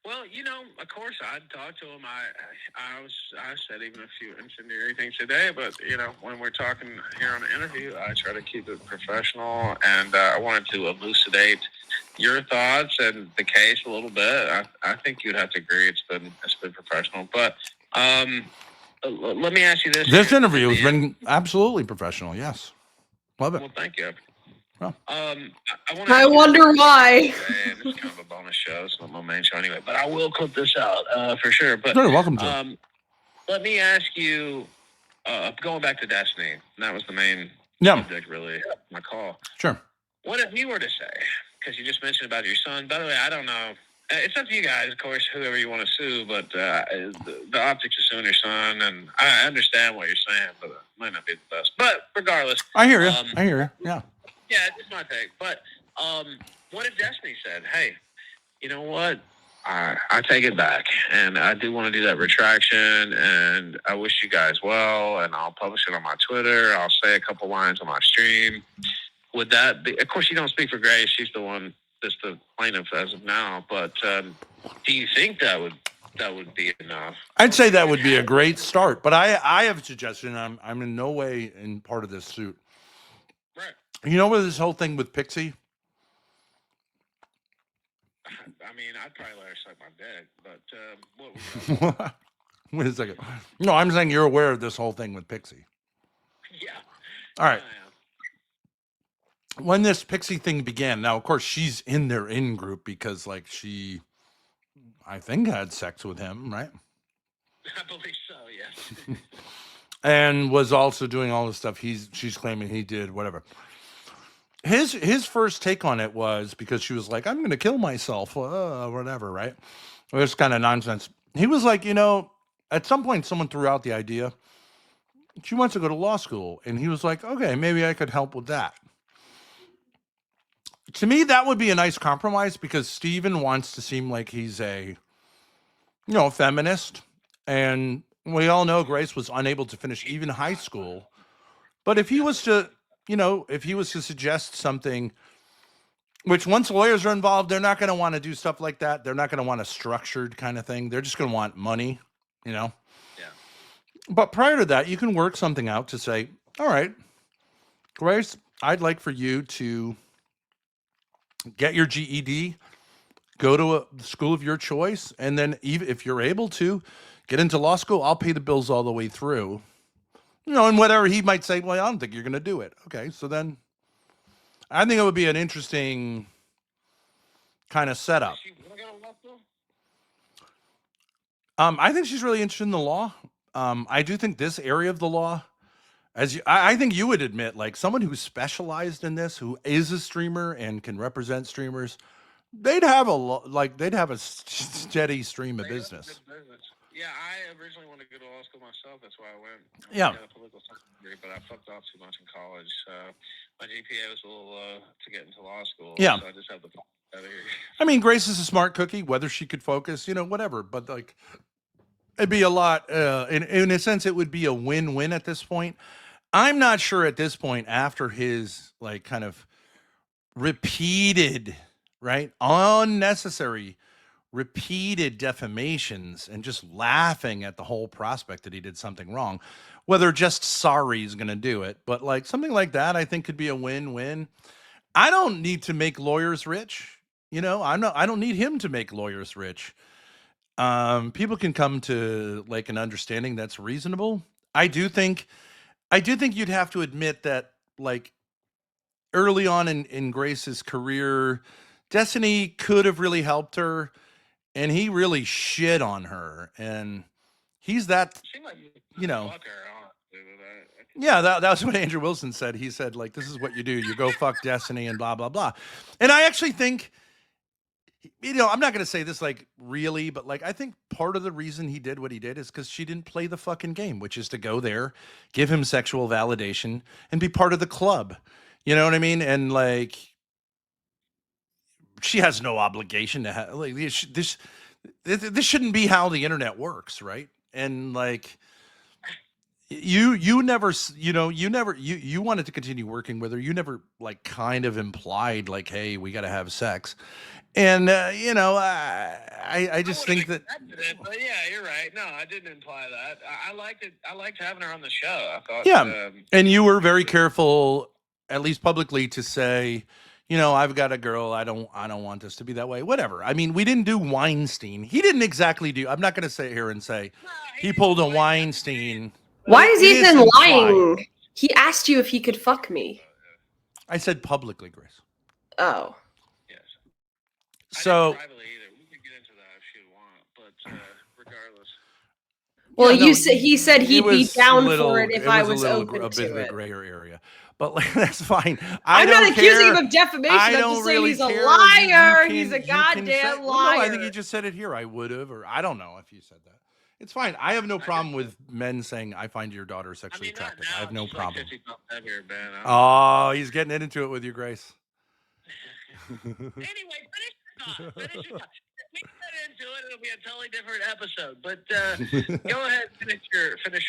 Well, you know, of course, I'd talk to him. I said even a few incendiary things today, but you know, when we're talking here on the interview, I try to keep it professional, and I wanted to elucidate your thoughts and the case a little bit. I think you'd have to agree it's been professional, but let me ask you this: this interview has been absolutely professional. Yes, love it. Well, thank you. Well, I wonder why. It's kind of a bonus show. It's not my main show anyway, but I will clip this out for sure. But you're welcome to. Let me ask you, going back to Destiny, that was the main subject, really, my call. Sure. What if you were to say, because you just mentioned about your son, by the way, I don't know, it's up to you guys, of course, whoever you want to sue, but the optics of suing your son, and I understand what you're saying, but it might not be the best. But regardless. I hear you. Yeah. Yeah, it's my take. But what if Destiny said, hey, you know what? I take it back, and I do want to do that retraction, and I wish you guys well, and I'll publish it on my Twitter. I'll say a couple lines on my stream. Would that be? Of course, you don't speak for Grace. She's the one that's the plaintiff as of now. But do you think that would be enough? I'd say that would be a great start. But I have a suggestion. I'm in no way in part of this suit. Right. You know, with this whole thing with Pixie? I mean, I'd probably let her suck my dick, but what? Wait a second. No, I'm saying you're aware of this whole thing with Pixie. Yeah. All right. When this Pixie thing began, now, of course, she's in their in-group because, like, she, I think, had sex with him, right? I believe so, yes. And was also doing all the stuff she's claiming he did, whatever. His first take on it was because she was like, I'm going to kill myself, whatever, right? It was kind of nonsense. He was like, you know, at some point someone threw out the idea. She wants to go to law school. And he was like, okay, maybe I could help with that. To me, that would be a nice compromise because Steven wants to seem like he's a, you know, feminist. And we all know Grace was unable to finish even high school. But if he was to, you know, if he was to suggest something, which once lawyers are involved, they're not going to want to do stuff like that. They're not going to want a structured kind of thing. They're just going to want money, you know? Yeah. But prior to that, you can work something out to say, all right, Grace, I'd like for you to get your GED, go to a school of your choice, and then even if you're able to get into law school, I'll pay the bills all the way through. You know, and whatever he might say, well, I don't think you're going to do it. Okay, so then I think it would be an interesting kind of setup. I think she's really interested in the law. I do think this area of the law, I think you would admit, like someone who's specialized in this, who is a streamer and can represent streamers, they'd have a steady stream of They have business. good business. Yeah, I originally wanted to go to law school myself. That's why I went. Yeah. I got a political science degree, but I fucked off too much in college. My GPA was a little low to get into law school. Yeah. So I just have the out of here. I mean, Grace is a smart cookie, whether she could focus, whatever. But like, it'd be a lot, in a sense, it would be a win-win at this point. I'm not sure at this point, after his like kind of repeated, right, unnecessary, repeated defamations and just laughing at the whole prospect that he did something wrong, whether just sorry is going to do it. But like something like that, I think could be a win-win. I don't need to make lawyers rich. I don't need him to make lawyers rich. People can come to like an understanding that's reasonable. I do think you'd have to admit that like early on in Grace's career, Destiny could have really helped her, and he really shit on her. And he's that, Seemed like Fuck her, honestly, yeah, that was what Andrew Wilson said. He said, like, this is what you do. You go fuck Destiny and blah, blah, blah. And I actually think, I'm not going to say this like really, but like, I think part of the reason he did what he did is because she didn't play the fucking game, which is to go there, give him sexual validation, and be part of the club. You know what I mean? And like, she has no obligation to have, like, this shouldn't be how the internet works, right? And like, you never you wanted to continue working with her. You never like kind of implied like, hey, we got to have sex. And I just think that but yeah, you're right. No, I didn't imply that. I liked it. I liked having her on the show. I thought yeah. And you were very careful, at least publicly, to say, I've got a girl. I don't want this to be that way. Whatever. I mean, we didn't do Weinstein. He didn't exactly do. I'm not going to sit here and say he pulled a Weinstein. Why is Ethan lying? He asked you if he could fuck me. I said publicly, Grace. Oh. Yes. So. Privately either. We could get into that if you want, but regardless. Well, he said he'd be down for it if I was open to it. A bit of a grayer area, but like that's fine. I'm not accusing him of defamation. I'm just saying he's a liar. He's a goddamn liar. Well, no, I think he just said it here. I would have, or I don't know if you said that. It's fine. I have no problem with men saying, I find your daughter sexually attractive. I have no problem. Oh, he's getting into it with you, Grace. Anyway, finish your thought. We get into it. It'll be a totally different episode. But go ahead, finish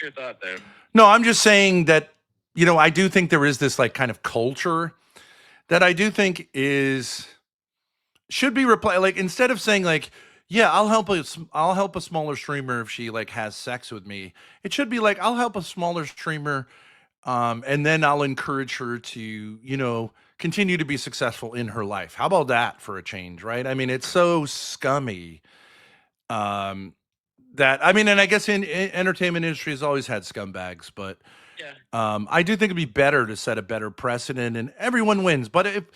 your thought there. No, I'm just saying that, I do think there is this like kind of culture that I do think should be replied. Like, instead of saying like, yeah, I'll help a smaller streamer if she like has sex with me. It should be like, I'll help a smaller streamer, and then I'll encourage her to, continue to be successful in her life. How about that for a change, right? I mean, it's so scummy. That I mean, and I guess in entertainment industry has always had scumbags, but yeah. I do think it'd be better to set a better precedent, and everyone wins. But if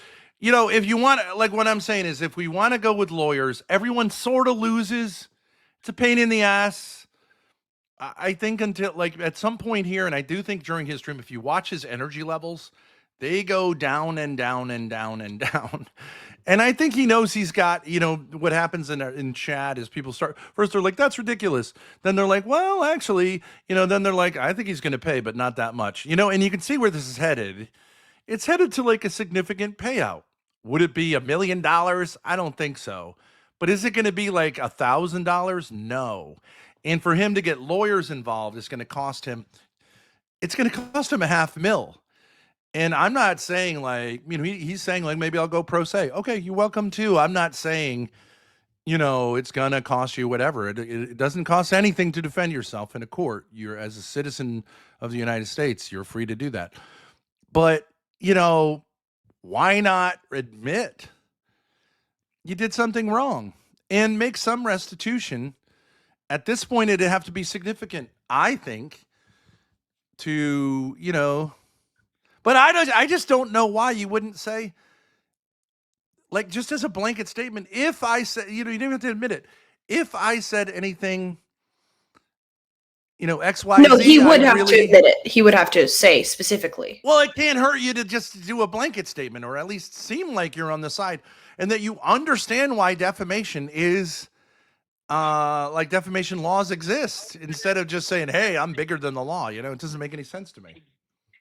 you want, like what I'm saying is, if we want to go with lawyers, everyone sort of loses. It's a pain in the ass. I think until like at some point here, and I do think during his stream, if you watch his energy levels, they go down and down and down and down. And I think he knows he's got, what happens in chat is people start, first they're like, that's ridiculous. Then they're like, well, actually, then they're like, I think he's going to pay, but not that much, and you can see where this is headed. It's headed to like a significant payout. Would it be $1 million? I don't think so. But is it going to be like $1,000? No. And for him to get lawyers involved, it's going to cost him $500,000. And I'm not saying like, he's saying like, maybe I'll go pro se. Okay, you're welcome too. I'm not saying, it's going to cost you whatever. It doesn't cost anything to defend yourself in a court. You're, as a citizen of the United States, you're free to do that. But, why not admit you did something wrong and make some restitution? At this point, it'd have to be significant, I think, to, but I just don't know why you wouldn't say, like, just as a blanket statement, if I said, you don't have to admit it. If I said anything X, Y, No, Z. he would have to admit it. He would have to say specifically. Well, it can't hurt you to just do a blanket statement, or at least seem like you're on the side, and that you understand why defamation is, like defamation laws exist, instead of just saying, "Hey, I'm bigger than the law." It doesn't make any sense to me.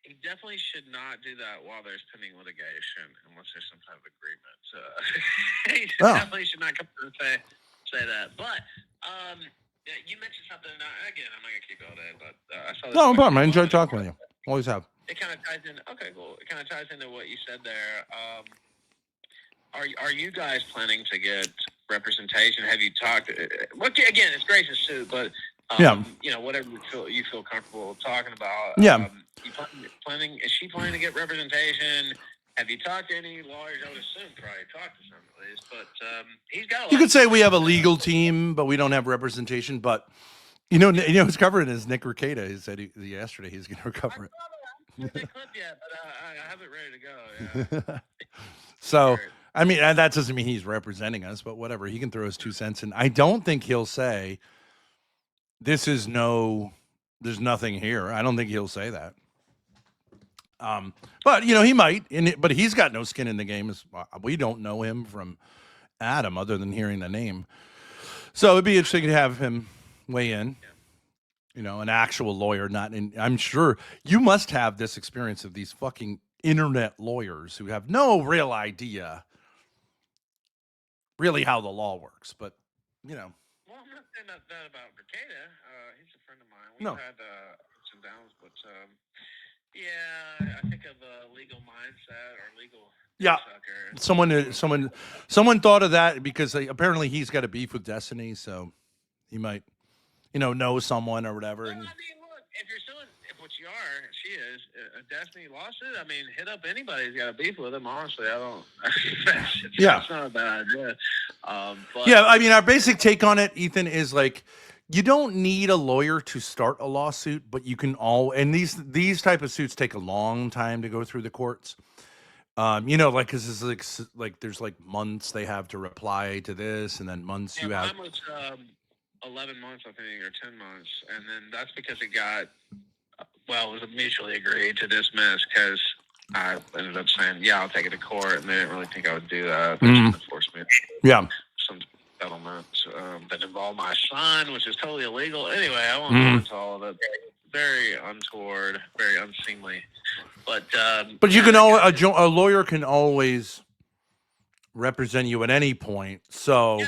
He definitely should not do that while there's pending litigation, unless there's some kind of agreement. He definitely should not come and say that. But you mentioned something. Again, I'm not gonna keep all day, but I saw this. No problem. I enjoy talking with you. Always have. It kind of ties in. Okay, cool. It kind of ties into what you said there. Are you guys planning to get representation? Have you talked? Well, again, it's Grace's suit, but whatever you feel comfortable talking about. Is she planning to get representation? Have you talked to any lawyers? I would assume probably talked to some at least, but he's got a lot. You could say we have a legal team, but we don't have representation. But who's covering is Nick Ricada. He said yesterday he's going to recover it. I haven't clip yet, but I have it ready to go. Yeah. So, I mean, and that doesn't mean he's representing us, but whatever. He can throw his 2 cents in. I don't think he'll say, there's nothing here. I don't think he'll say that. But he might, but he's got no skin in the game. We don't know him from Adam other than hearing the name. So it'd be interesting to have him weigh in, an actual lawyer, I'm sure you must have this experience of these fucking internet lawyers who have no real idea really how the law works, but Well, I'm not saying that about Ricada. He's a friend of mine. We've had ups and downs, but I think of a legal mindset or legal. Yeah, someone thought of that because apparently he's got a beef with Destiny, so he might, know someone or whatever. Well, I mean, look, if you're suing, she is a Destiny lawsuit. I mean, hit up anybody who's got a beef with him. Honestly, I don't. It's not a bad idea. But, I mean, our basic take on it, Ethan, is like, you don't need a lawyer to start a lawsuit, but you can and these type of suits take a long time to go through the courts. Because it's like there's like months they have to reply to this, and then months you have. Mine was 11 months, I think, or 10 months, and then that's because it got it was mutually agreed to dismiss because I ended up saying, I'll take it to court, and they didn't really think I would do that. They just forced me to some settlement that involved my son, which is totally illegal. Anyway, I won't go into all of it. Very untoward, very unseemly. But you can a lawyer can always represent you at any point. So for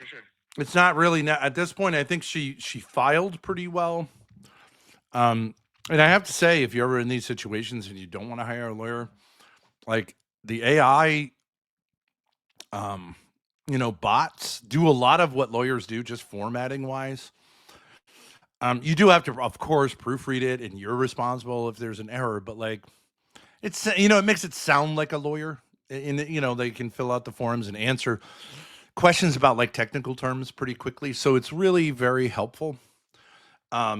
sure. It's not really at this point. I think she filed pretty well. And I have to say, if you're ever in these situations and you don't want to hire a lawyer, like the AI, bots do a lot of what lawyers do, just formatting wise. You do have to, of course, proofread it, and you're responsible if there's an error. But like, it's it makes it sound like a lawyer. They can fill out the forms and answer questions about like technical terms pretty quickly. So it's really very helpful. It's not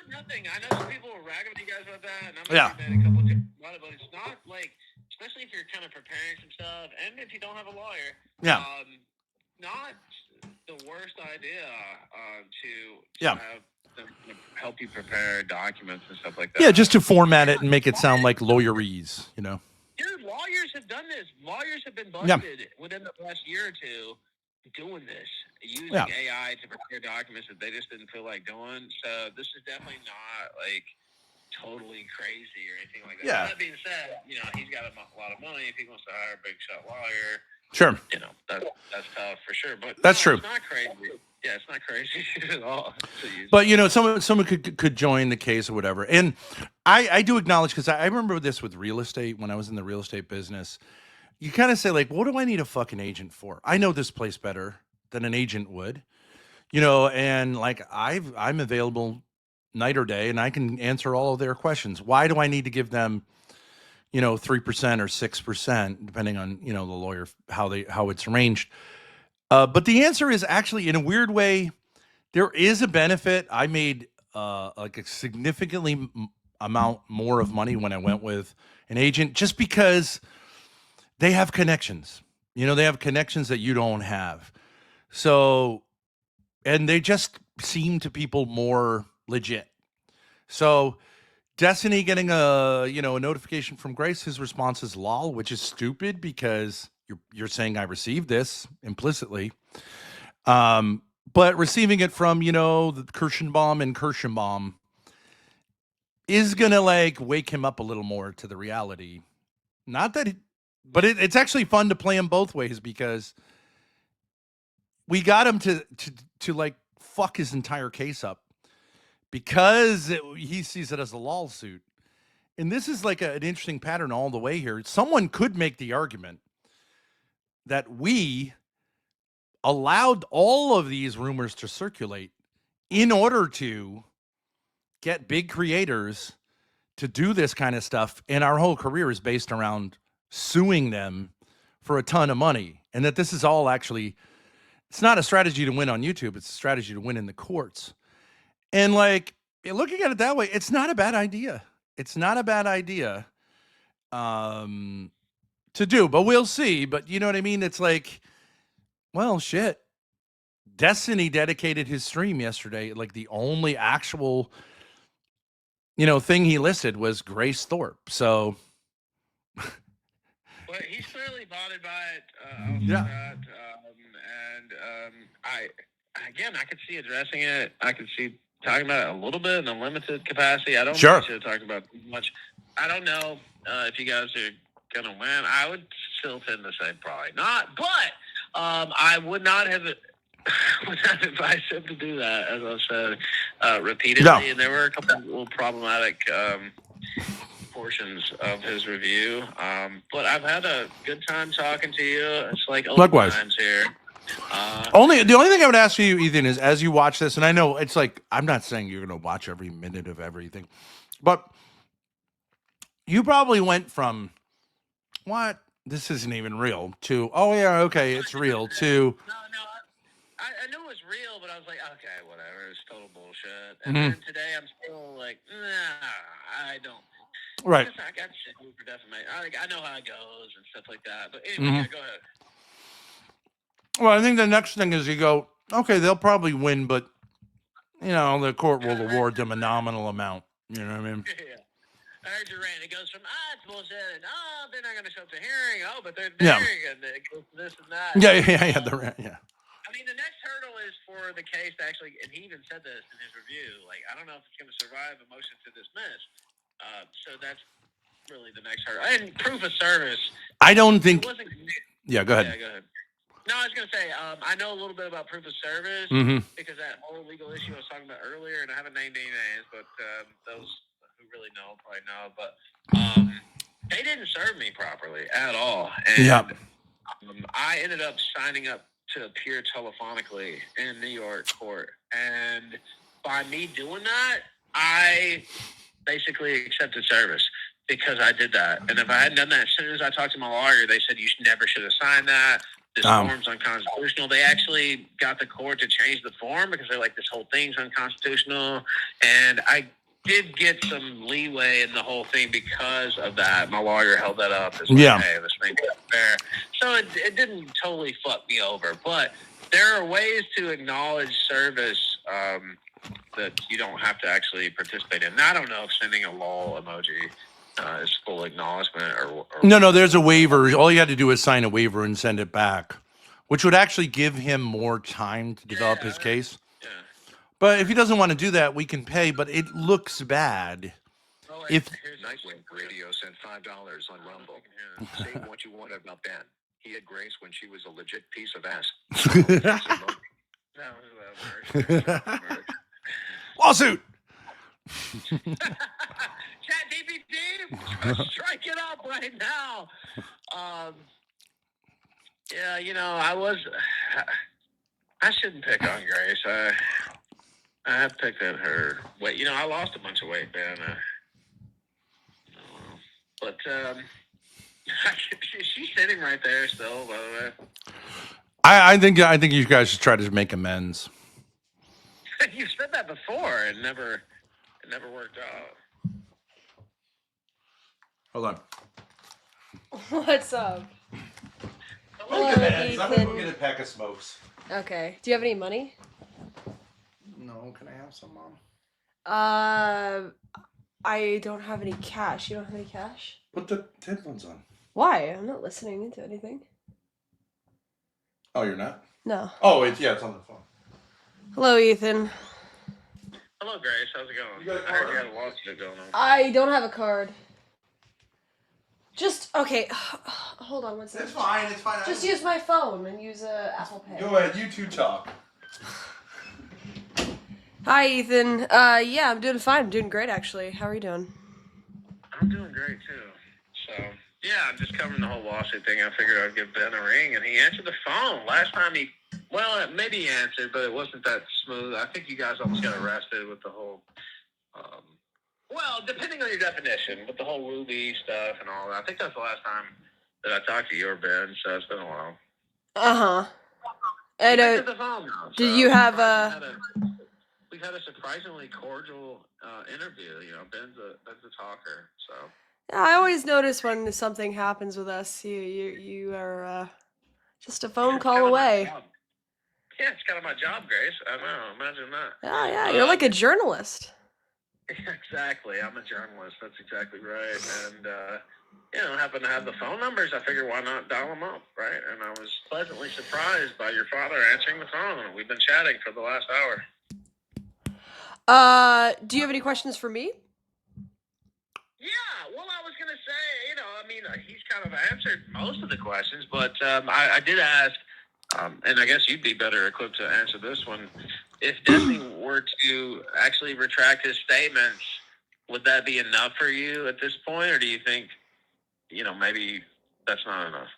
nothing. I know some people were ragging with you guys about that, and I'm gonna say a lot of it. It's not like, especially if you're kind of preparing some stuff, and if you don't have a lawyer. Not the worst idea to have them help you prepare documents and stuff like that. Yeah, just to format it and make it sound like lawyerese, Dude, lawyers have done this. Lawyers have been busted within the last year or two doing this, using AI to prepare documents that they just didn't feel like doing. So this is definitely not like totally crazy or anything like that. Yeah. That being said, he's got a lot of money. If he wants to hire a big shot lawyer, sure, that's tough for sure. But that's true. It's not crazy. Yeah, it's not crazy at all. But someone could join the case or whatever. And I do acknowledge, because I remember this with real estate when I was in the real estate business. You kind of say like, what do I need a fucking agent for? I know this place better than an agent would, and like I'm available night or day, and I can answer all of their questions. Why do I need to give them 3% or 6%, depending on, the lawyer, how it's arranged. But the answer is actually, in a weird way, there is a benefit. I made like a significantly amount more of money when I went with an agent, just because they have connections. They have connections that you don't have. So, and they just seem to people more legit. So Destiny getting a notification from Grace, his response is lol, which is stupid because you're saying I received this implicitly. But receiving it from, the Kirschenbaum is gonna wake him up a little more to the reality. Not that but it's actually fun to play him both ways because we got him to fuck his entire case up because he sees it as a lawsuit. And this is an interesting pattern all the way here. Someone could make the argument that we allowed all of these rumors to circulate in order to get big creators to do this kind of stuff. And our whole career is based around suing them for a ton of money. And that this is all actually, it's not a strategy to win on YouTube. It's a strategy to win in the courts. And looking at it that way, it's not a bad idea. It's not a bad idea to do, but we'll see. But you know what I mean? It's well, shit. Destiny dedicated his stream yesterday. The only actual, thing he listed was Grace Thorp. So. Well, he's clearly bothered by it. Yeah. I could see addressing it. I could see talking about it a little bit in a limited capacity. I don't Sure. think we should talk about much. I don't know if you guys are gonna win. I would still tend to say probably not, but I would not have advised him to do that, as I've said repeatedly. No. And there were a couple of little problematic portions of his review, but I've had a good time talking to you. It's old Likewise. times here. The only thing I would ask you, Ethan, is as you watch this, and I know it's I'm not saying you're going to watch every minute of everything, but you probably went from what this isn't even real to oh yeah, okay, it's real to no. I knew it was real, but I was okay, whatever. It's total bullshit. And then today, I'm still nah, I don't. right. I got shit for defamation. I know how it goes and stuff like that. But anyway, go ahead. Well, I think the next thing is you go, okay, they'll probably win, but the court will award them a nominal amount. You know what I mean? Yeah. I heard your rant. It goes from it's bullshit, and they're not going to show up to hearing. But they're hearing, and it goes this and that. Yeah. The rant, yeah. I mean, the next hurdle is for the case to actually, and he even said this in his review. I don't know if it's going to survive a motion to dismiss. So that's really the next hurdle. And proof of service. I don't think. Yeah, go ahead. Yeah, go ahead. No, I was going to say, I know a little bit about proof of service because that whole legal issue I was talking about earlier, and I haven't named any names, but those who really know probably know. But they didn't serve me properly at all. And I ended up signing up to appear telephonically in New York court. And by me doing that, I basically accepted service because I did that. And if I hadn't done that, as soon as I talked to my lawyer, they said, you never should have signed that. This form's unconstitutional. They actually got the court to change the form because they're this whole thing's unconstitutional. And I did get some leeway in the whole thing because of that. My lawyer held that up as hey, this thing's fair. So it didn't totally fuck me over. But there are ways to acknowledge service that you don't have to actually participate in. And I don't know if sending a lol emoji is full acknowledgement or no, there's a waiver. All you had to do is sign a waiver and send it back, which would actually give him more time to develop his case. Yeah. But if he doesn't want to do that, we can pay, but it looks bad. Oh, if Nightwing Radio sent $5 on Rumble. Say what you want about Ben. He had Grace when she was a legit piece of ass. Lawsuit. ChatGPT, strike it up right now. I shouldn't pick on Grace. I have picked at her weight. I lost a bunch of weight, Ben. But she's sitting right there still, by the way. I think you guys should try to make amends. You've said that before, and it never worked out. Hold on. What's up? I'm gonna go get a pack of smokes. Okay. Do you have any money? No, can I have some, Mom? I don't have any cash. You don't have any cash? Put the headphones on. Why? I'm not listening into anything. Oh, you're not? No. Oh, it's on the phone. Hello, Ethan. Hello, Grace. How's it going? You got a I heard card? you had a lawsuit going on. I don't have a card. Just, okay, hold on one second. It's fine. Just use my phone and use Apple Pay. Go ahead. You two talk. Hi, Ethan. Yeah, I'm doing fine. I'm doing great, actually. How are you doing? I'm doing great, too. So, yeah, I'm just covering the whole lawsuit thing. I figured I'd give Ben a ring, and he answered the phone. Last time maybe he answered, but it wasn't that smooth. I think you guys almost got arrested with the whole, well, depending on your definition, with the whole Ruby stuff and all that. I think that's the last time that I talked to you or Ben, so it's been a while. Uh-huh. He answered the phone now, did you have We've had a surprisingly cordial interview. You know, Ben's a talker, so. I always notice when something happens with us, you are just a phone call away. Yeah, it's kind of my job, Grace. I know. Imagine that. Yeah, you're like a journalist. Exactly. I'm a journalist. That's exactly right. And, happen to have the phone numbers. I figured why not dial them up, right? And I was pleasantly surprised by your father answering the phone. We've been chatting for the last hour. Do you have any questions for me? Yeah, well, I was going to say, he's kind of answered most of the questions, but I did ask, and I guess you'd be better equipped to answer this one. If Disney were to actually retract his statements, would that be enough for you at this point, or do you think, maybe that's not enough?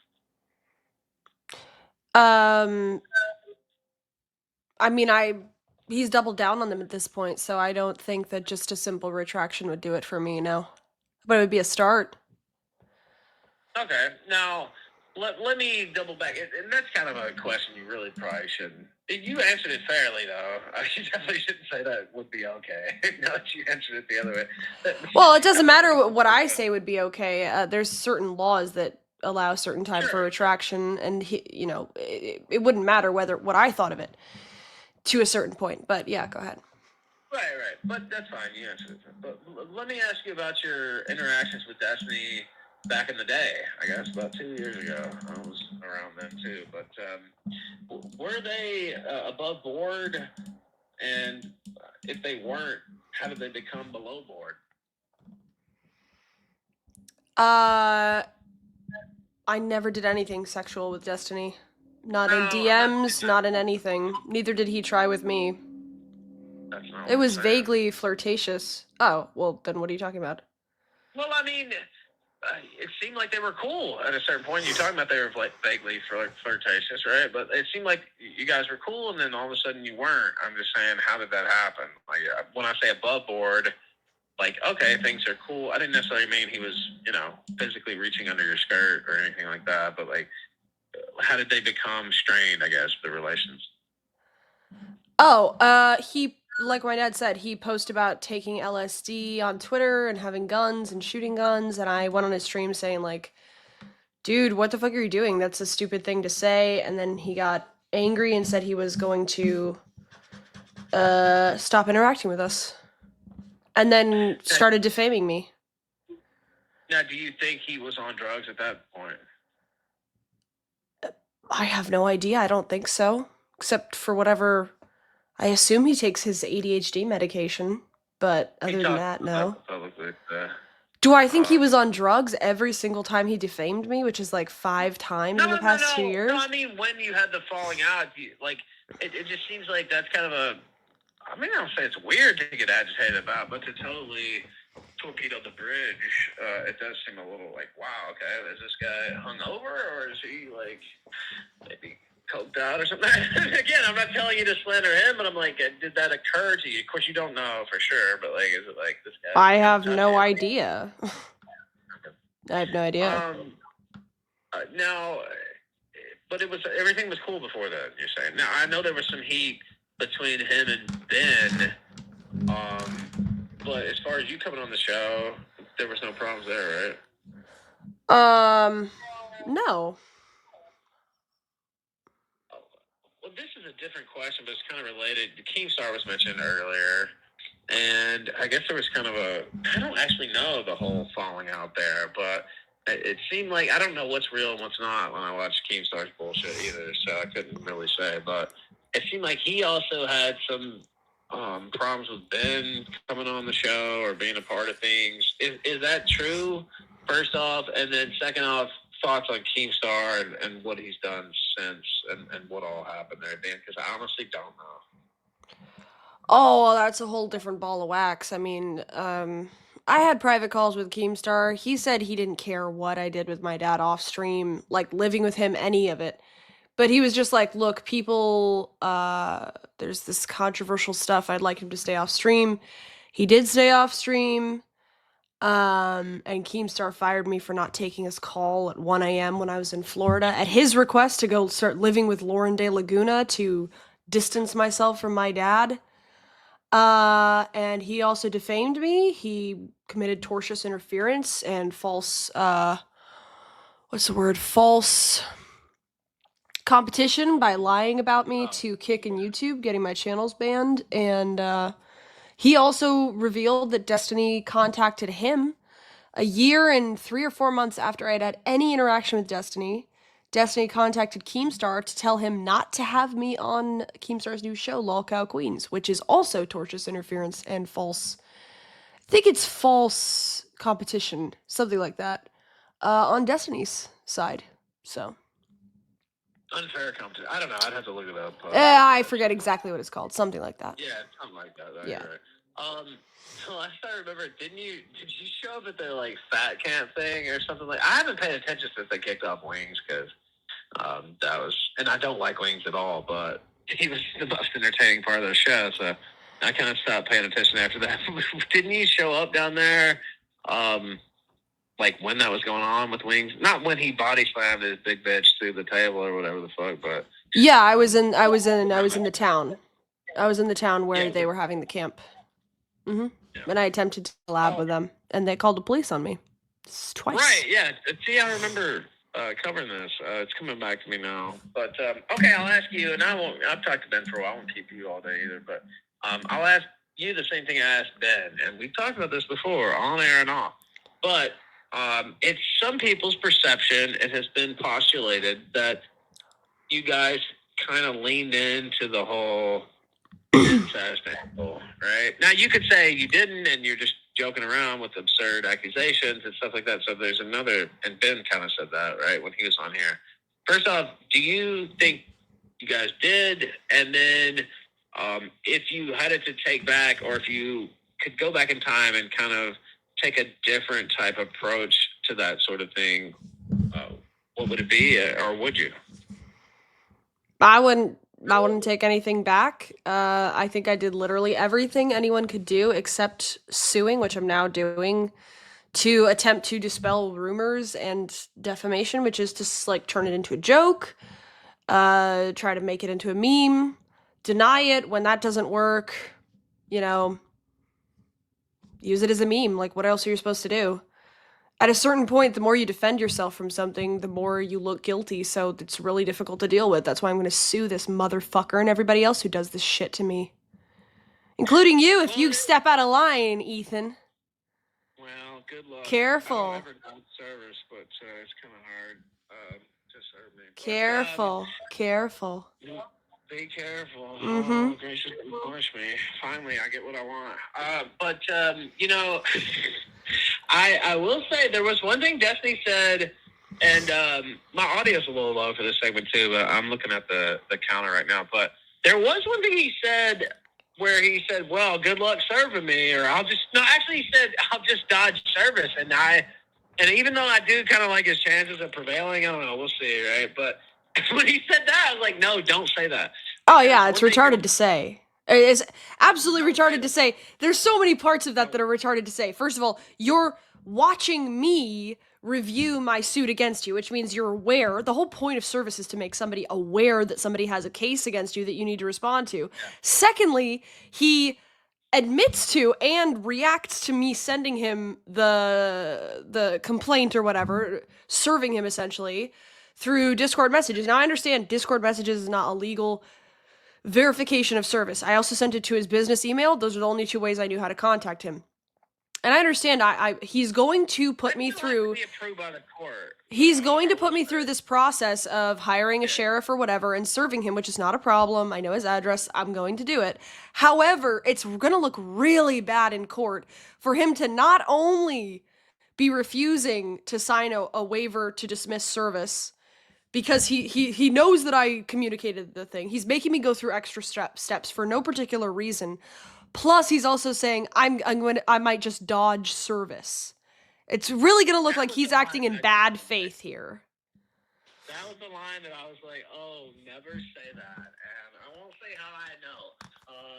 He's doubled down on them at this point, so I don't think that just a simple retraction would do it for me, no. But it would be a start. Okay, now, let me double back, and that's kind of a question you really probably shouldn't. You answered it fairly, though. You definitely shouldn't say that would be okay. Now that you answered it the other way. Well, it doesn't matter what I say would be okay. There's certain laws that allow certain time for retraction, and it wouldn't matter what I thought of it to a certain point. But yeah, go ahead. Right. But that's fine. You answered it. But let me ask you about your interactions with Destiny back in the day, I guess, about 2 years ago. I was around then, too. But were they above board? And if they weren't, how did they become below board? I never did anything sexual with Destiny. Not in DMs, not in anything. Neither did he try with me. That's not It was vaguely flirtatious. Oh, well, then what are you talking about? Well, it seemed like they were cool at a certain point. You're talking about they were like vaguely flirtatious, right? But it seemed like you guys were cool, and then all of a sudden you weren't. I'm just saying, how did that happen? Like, when I say above board, like, okay, things are cool. I didn't necessarily mean he was, physically reaching under your skirt or anything like that. But like, how did they become strained? I guess the relations. Oh, he. Like my dad said, he posted about taking LSD on Twitter and having guns and shooting guns, and I went on his stream saying, like, dude, what the fuck are you doing? That's a stupid thing to say. And then he got angry and said he was going to stop interacting with us. And then started defaming me. Now, do you think he was on drugs at that point? I have no idea. I don't think so. Except for whatever... I assume he takes his ADHD medication, but other than that, no. Do I think he was on drugs every single time he defamed me, which is like 5 times in the past 2 years? No, I mean, when you had the falling out, it just seems like that's kind of a... I don't say it's weird to get agitated about, but to totally torpedo the bridge, it does seem a little like, wow, okay, is this guy hungover, or is he, like, maybe... coked out or something? Again, I'm not telling you to slander him, but I'm like, did that occur to you? Of course, you don't know for sure, but like, is it like this guy? I have no idea. I have no idea. Now, but everything was cool before that. You're saying. Now, I know there was some heat between him and Ben, but as far as you coming on the show, there was no problems there, right? No. Well, this is a different question, but it's kind of related. The Keemstar was mentioned earlier, and I guess there was kind of I don't actually know the whole falling out there, but it seemed like, I don't know what's real and what's not when I watch Keemstar's bullshit either, so I couldn't really say, but it seemed like he also had some problems with Ben coming on the show or being a part of things. Is that true, first off? And then second off, thoughts on Keemstar and what he's done since and what all happened there, Dan? Because I honestly don't know. Oh, well, that's a whole different ball of wax. I mean, I had private calls with Keemstar. He said he didn't care what I did with my dad off stream, like living with him, any of it. But he was just like, look, people, there's this controversial stuff. I'd like him to stay off stream. He did stay off stream. And Keemstar fired me for not taking his call at 1 a.m. when I was in Florida at his request to go start living with Lauren De Laguna to distance myself from my dad. And he also defamed me. He committed tortious interference and false competition by lying about me to Kick and YouTube, getting my channels banned. And he also revealed that Destiny contacted him a year and 3 or 4 months after I'd had any interaction with Destiny. Destiny contacted Keemstar to tell him not to have me on Keemstar's new show, Lol Cow Queens, which is also tortious interference and false. I think it's false competition, something like that, on Destiny's side. So Unfair competition. I don't know. I'd have to look it up. I forget exactly what it's called. Something like that. Yeah, something like that. Yeah. Right. So last I remember, did you show up at their like fat camp thing or something like? I haven't paid attention since they kicked off Wings because that was, and I don't like Wings at all, but he was the most entertaining part of the show, so I kind of stopped paying attention after that. Didn't you show up down there? Like when that was going on with Wings, not when he body slammed his big bitch through the table or whatever the fuck, but yeah, I was in the town. I was in the town where they were having the camp. Mm-hmm. Yeah. And I attempted to collab with them, and they called the police on me. Twice. Right? Yeah. See, I remember covering this. It's coming back to me now. But okay, I'll ask you, and I've talked to Ben for a while. I won't keep you all day either, but I'll ask you the same thing I asked Ben, and we've talked about this before, on air and off. But it's some people's perception. It has been postulated that you guys kind of leaned into the whole incest angle, right? Now you could say you didn't, and you're just joking around with absurd accusations and stuff like that. So there's another, and Ben kind of said that, right, when he was on here. First off, do you think you guys did? And then if you had it to take back, or if you could go back in time and kind of take a different type approach to that sort of thing, what would it be, or would you? I wouldn't take anything back. I think I did literally everything anyone could do except suing, which I'm now doing, to attempt to dispel rumors and defamation, which is to like turn it into a joke, try to make it into a meme, deny it when that doesn't work, use it as a meme. Like, what else are you supposed to do? At a certain point, the more you defend yourself from something, the more you look guilty, so it's really difficult to deal with. That's why I'm going to sue this motherfucker and everybody else who does this shit to me. Including you, if you step out of line, Ethan. Well, good luck. Careful. I don't ever done service, but it's kind of hard to serve me. Careful. Careful. Be careful. Mm-hmm. Oh, gracious, punish me. Finally, I get what I want. But I will say there was one thing Destiny said, and my audio's a little low for this segment too, but I'm looking at the counter right now. But there was one thing he said where he said, well, good luck serving me, or he said, I'll just dodge service. And even though I do kind of like his chances of prevailing, I don't know, we'll see, right? But when he said that, I was like, no, don't say that. Oh, yeah, it's retarded to say. It's absolutely retarded to say. There's so many parts of that are retarded to say. First of all, you're watching me review my suit against you, which means you're aware. The whole point of service is to make somebody aware that somebody has a case against you that you need to respond to. Secondly, he admits to and reacts to me sending him the complaint or whatever, serving him essentially through Discord messages. Now, I understand Discord messages is not illegal. verification of service. I also sent it to his business email. Those are the only 2 ways I knew how to contact him. And I understand he's going to put me through. Be approved by the court. He's going to put me through this process of hiring a sheriff or whatever and serving him, which is not a problem. I know his address. I'm going to do it. However, it's going to look really bad in court for him to not only be refusing to sign a waiver to dismiss service because he knows that I communicated the thing. He's making me go through extra steps for no particular reason. Plus, he's also saying I might just dodge service. It's really gonna look like he's acting in bad faith here. That was the line that I was like, "Oh, never say that," and I won't say how I know.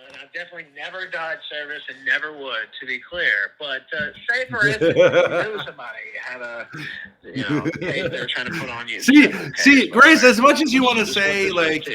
And I've definitely never dodged service and never would, to be clear. But say, for instance, you knew somebody had a, they were trying to put on you. See, Grace, as much as you want to say, like,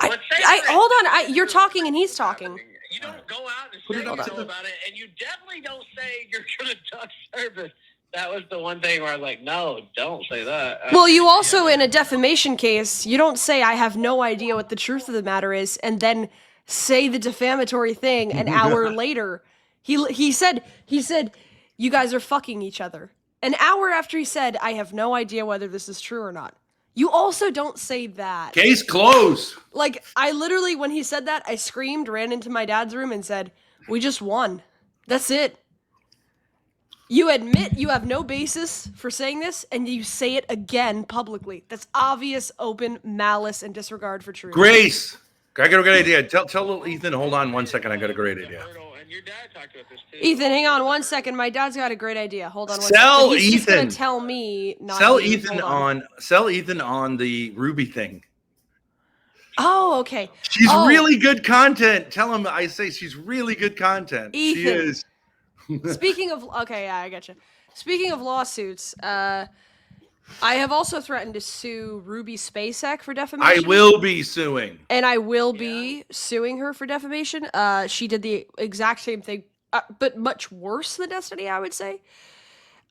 hold on, you're talking and he's talking. You don't go out and say you know about it, and you definitely don't say you're going to dodge service. That was the one thing where I was like, no, don't say that. Well, you also, in a defamation case, you don't say I have no idea what the truth of the matter is, and then say the defamatory thing an hour later. He said, you guys are fucking each other. An hour after he said, I have no idea whether this is true or not. You also don't say that. Case closed. Like, I literally, when he said that, I screamed, ran into my dad's room and said, we just won. That's it. You admit you have no basis for saying this, and you say it again publicly. That's obvious, open malice and disregard for truth. Grace, I got a great idea. Tell little Ethan, hold on 1 second. I got a great idea. And your dad talked about this too. Ethan, hang on 1 second. My dad's got a great idea. Hold on 1 second. He's Ethan. Gonna tell me. Sell Ethan on the Ruby thing. Oh, okay. She's really good content. Tell him I say she's really good content. Ethan. She is. Speaking of, okay, yeah, I gotcha. Speaking of lawsuits, I have also threatened to sue Ruby Spacek for defamation. I will be suing. And I will be suing her for defamation. She did the exact same thing, but much worse than Destiny, I would say.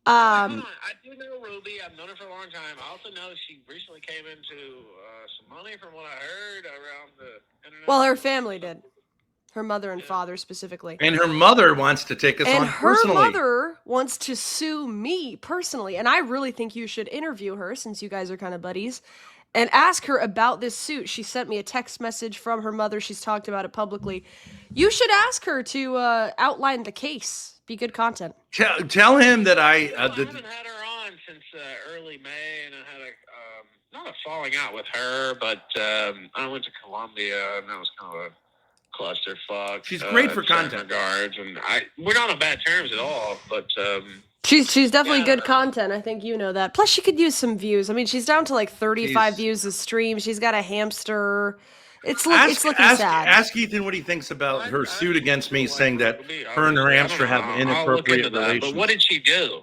I do know Ruby. I've known her for a long time. I also know she recently came into some money from what I heard around the internet. Well, her family did. Her mother and father specifically. And her mother wants to take us on personally. And her mother wants to sue me personally. And I really think you should interview her, since you guys are kind of buddies, and ask her about this suit. She sent me a text message from her mother. She's talked about it publicly. You should ask her to outline the case. Be good content. Tell him that I haven't had her on since early May, and I had not a falling out with her, but I went to Columbia, and that was kind of a clusterfuck. She's great for content regards, and we're not on bad terms at all. But she's definitely good content. I think you know that. Plus, she could use some views. I mean, she's down to like 35 views a stream. She's got a hamster. It's looking sad. Ask Ethan what he thinks about her suit against me, saying that her and her hamster have inappropriate relations. But what did she do?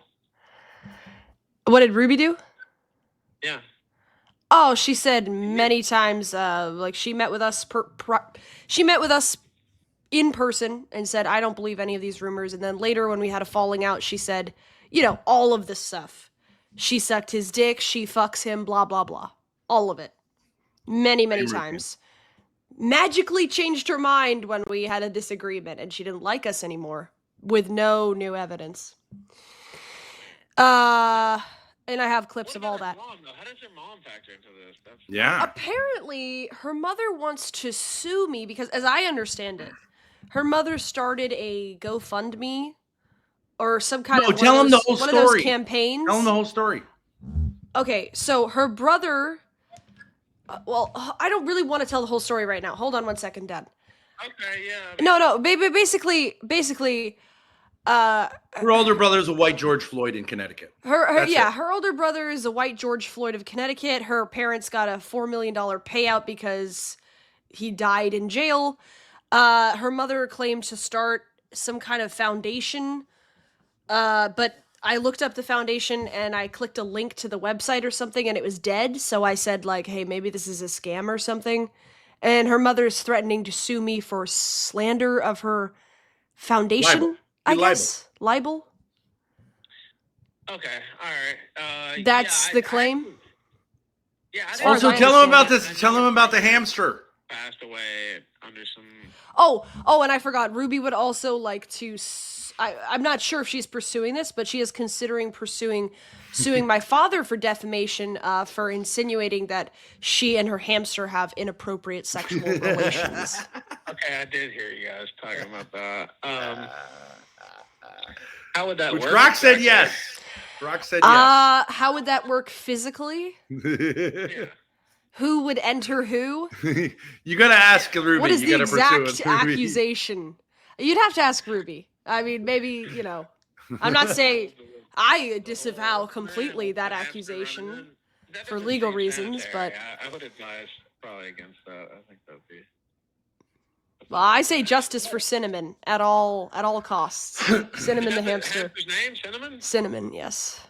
What did Ruby do? Yeah. Oh, she said many times, like she met with us. She met with us in person and said, "I don't believe any of these rumors." And then later, when we had a falling out, she said, all of this stuff. She sucked his dick. She fucks him. Blah blah blah. All of it. Many times. Magically changed her mind when we had a disagreement and she didn't like us anymore with no new evidence. And I have clips of all that. Mom, how does your mom factor into this? Apparently, her mother wants to sue me because, as I understand it, her mother started a GoFundMe or some kind of tell him the whole one story. of those campaigns. Tell him the whole story. Okay, so her brother. Well, I don't really want to tell the whole story right now. Hold on 1 second, Dad. Okay, yeah. No, basically. Her older brother is a white George Floyd in Connecticut. Her older brother is a white George Floyd of Connecticut. Her parents got a $4 million payout because he died in jail. Her mother claimed to start some kind of foundation, but I looked up the foundation and I clicked a link to the website or something and it was dead. So I said, like, hey, maybe this is a scam or something. And her mother's threatening to sue me for slander of her foundation. Libel. Okay, all right. That's the claim. Yeah. Also, tell him about this. Tell him about the hamster. Passed away. under some. Oh, and I forgot. Ruby would also like to. I'm not sure if she's pursuing this, but she is considering suing my father for defamation for insinuating that she and her hamster have inappropriate sexual relations. Okay, I did hear you guys talking about that. How would that work? Rock said yes. Rock said yes. How would that work physically? Yeah. Who would enter who? You gotta ask Ruby. What is you the gotta exact accusation? You'd have to ask Ruby. I mean, maybe, I'm not saying I disavow completely that accusation for legal reasons, but... I would advise probably against that. I think that would be... Well, I say justice for Cinnamon at all costs. Cinnamon the hamster. His name, Cinnamon? Cinnamon, yes.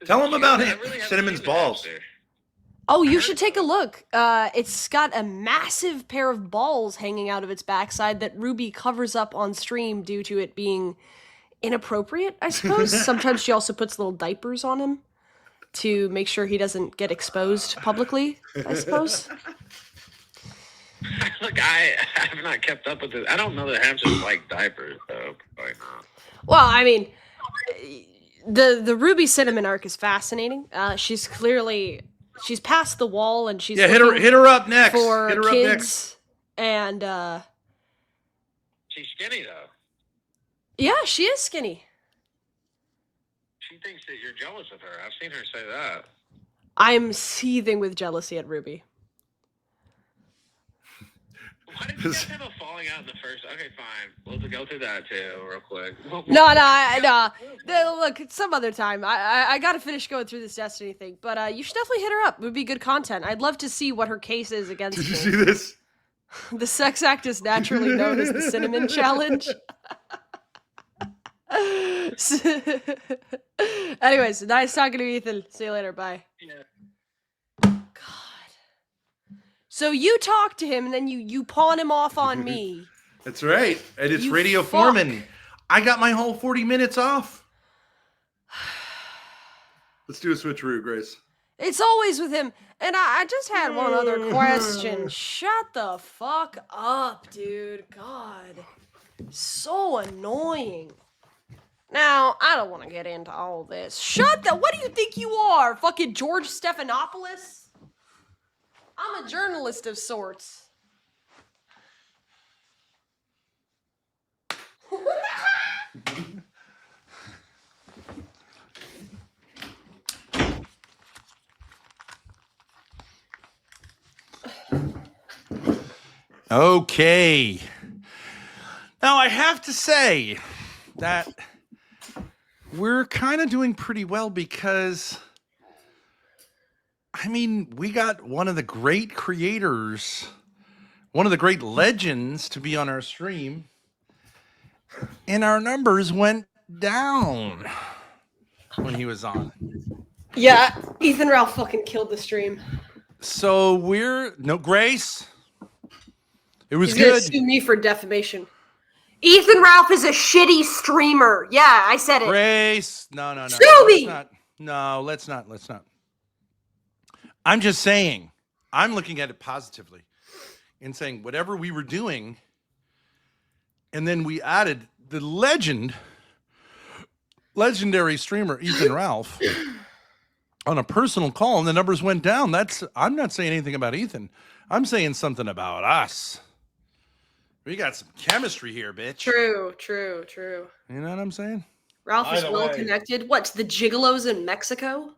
Tell him about Cinnamon's balls. Oh, you should take a look. It's got a massive pair of balls hanging out of its backside that Ruby covers up on stream due to it being inappropriate, I suppose. Sometimes she also puts little diapers on him to make sure he doesn't get exposed publicly, I suppose. Look, I have not kept up with it. I don't know that hamsters like diapers, though. Probably not. Well, I mean, the Ruby Cinnamon arc is fascinating. She's past the wall, and she's hit her up next for hit her kids, up next. And she's skinny though. Yeah, she is skinny. She thinks that you're jealous of her. I've seen her say that. I'm seething with jealousy at Ruby. Why did you guys have a falling out in the first? Okay, fine. We'll go through that too, real quick. No. Look, some other time. I gotta finish going through this Destiny thing, but you should definitely hit her up. It would be good content. I'd love to see what her case is against. Did you see this? The sex act is naturally known as the Cinnamon Challenge. Anyways, nice talking to you, Ethan. See you later. Bye. Yeah. So you talk to him, and then you pawn him off on me. That's right. And it's You Radio fuck. Foreman. I got my whole 40 minutes off. Let's do a switcheroo, Grace. It's always with him. And I just had one other question. Shut the fuck up, dude. God. So annoying. Now, I don't want to get into all this. What do you think you are? Fucking George Stephanopoulos? I'm a journalist of sorts. Okay. Now, I have to say that we're kind of doing pretty well because... I mean, we got one of the great creators, one of the great legends to be on our stream, and our numbers went down when he was on. Yeah, Ethan Ralph fucking killed the stream. So Grace. It was He's gonna good. sue me for defamation. Ethan Ralph is a shitty streamer. Yeah, I said it. Grace, no. Sue me! Let's not. I'm just saying, I'm looking at it positively and saying whatever we were doing, and then we added the legendary streamer Ethan Ralph on a personal call, and the numbers went down. I'm not saying anything about Ethan. I'm saying something about us. We got some chemistry here, bitch. True. You know what I'm saying? Ralph is By the well way- connected. What, to the gigolos in Mexico?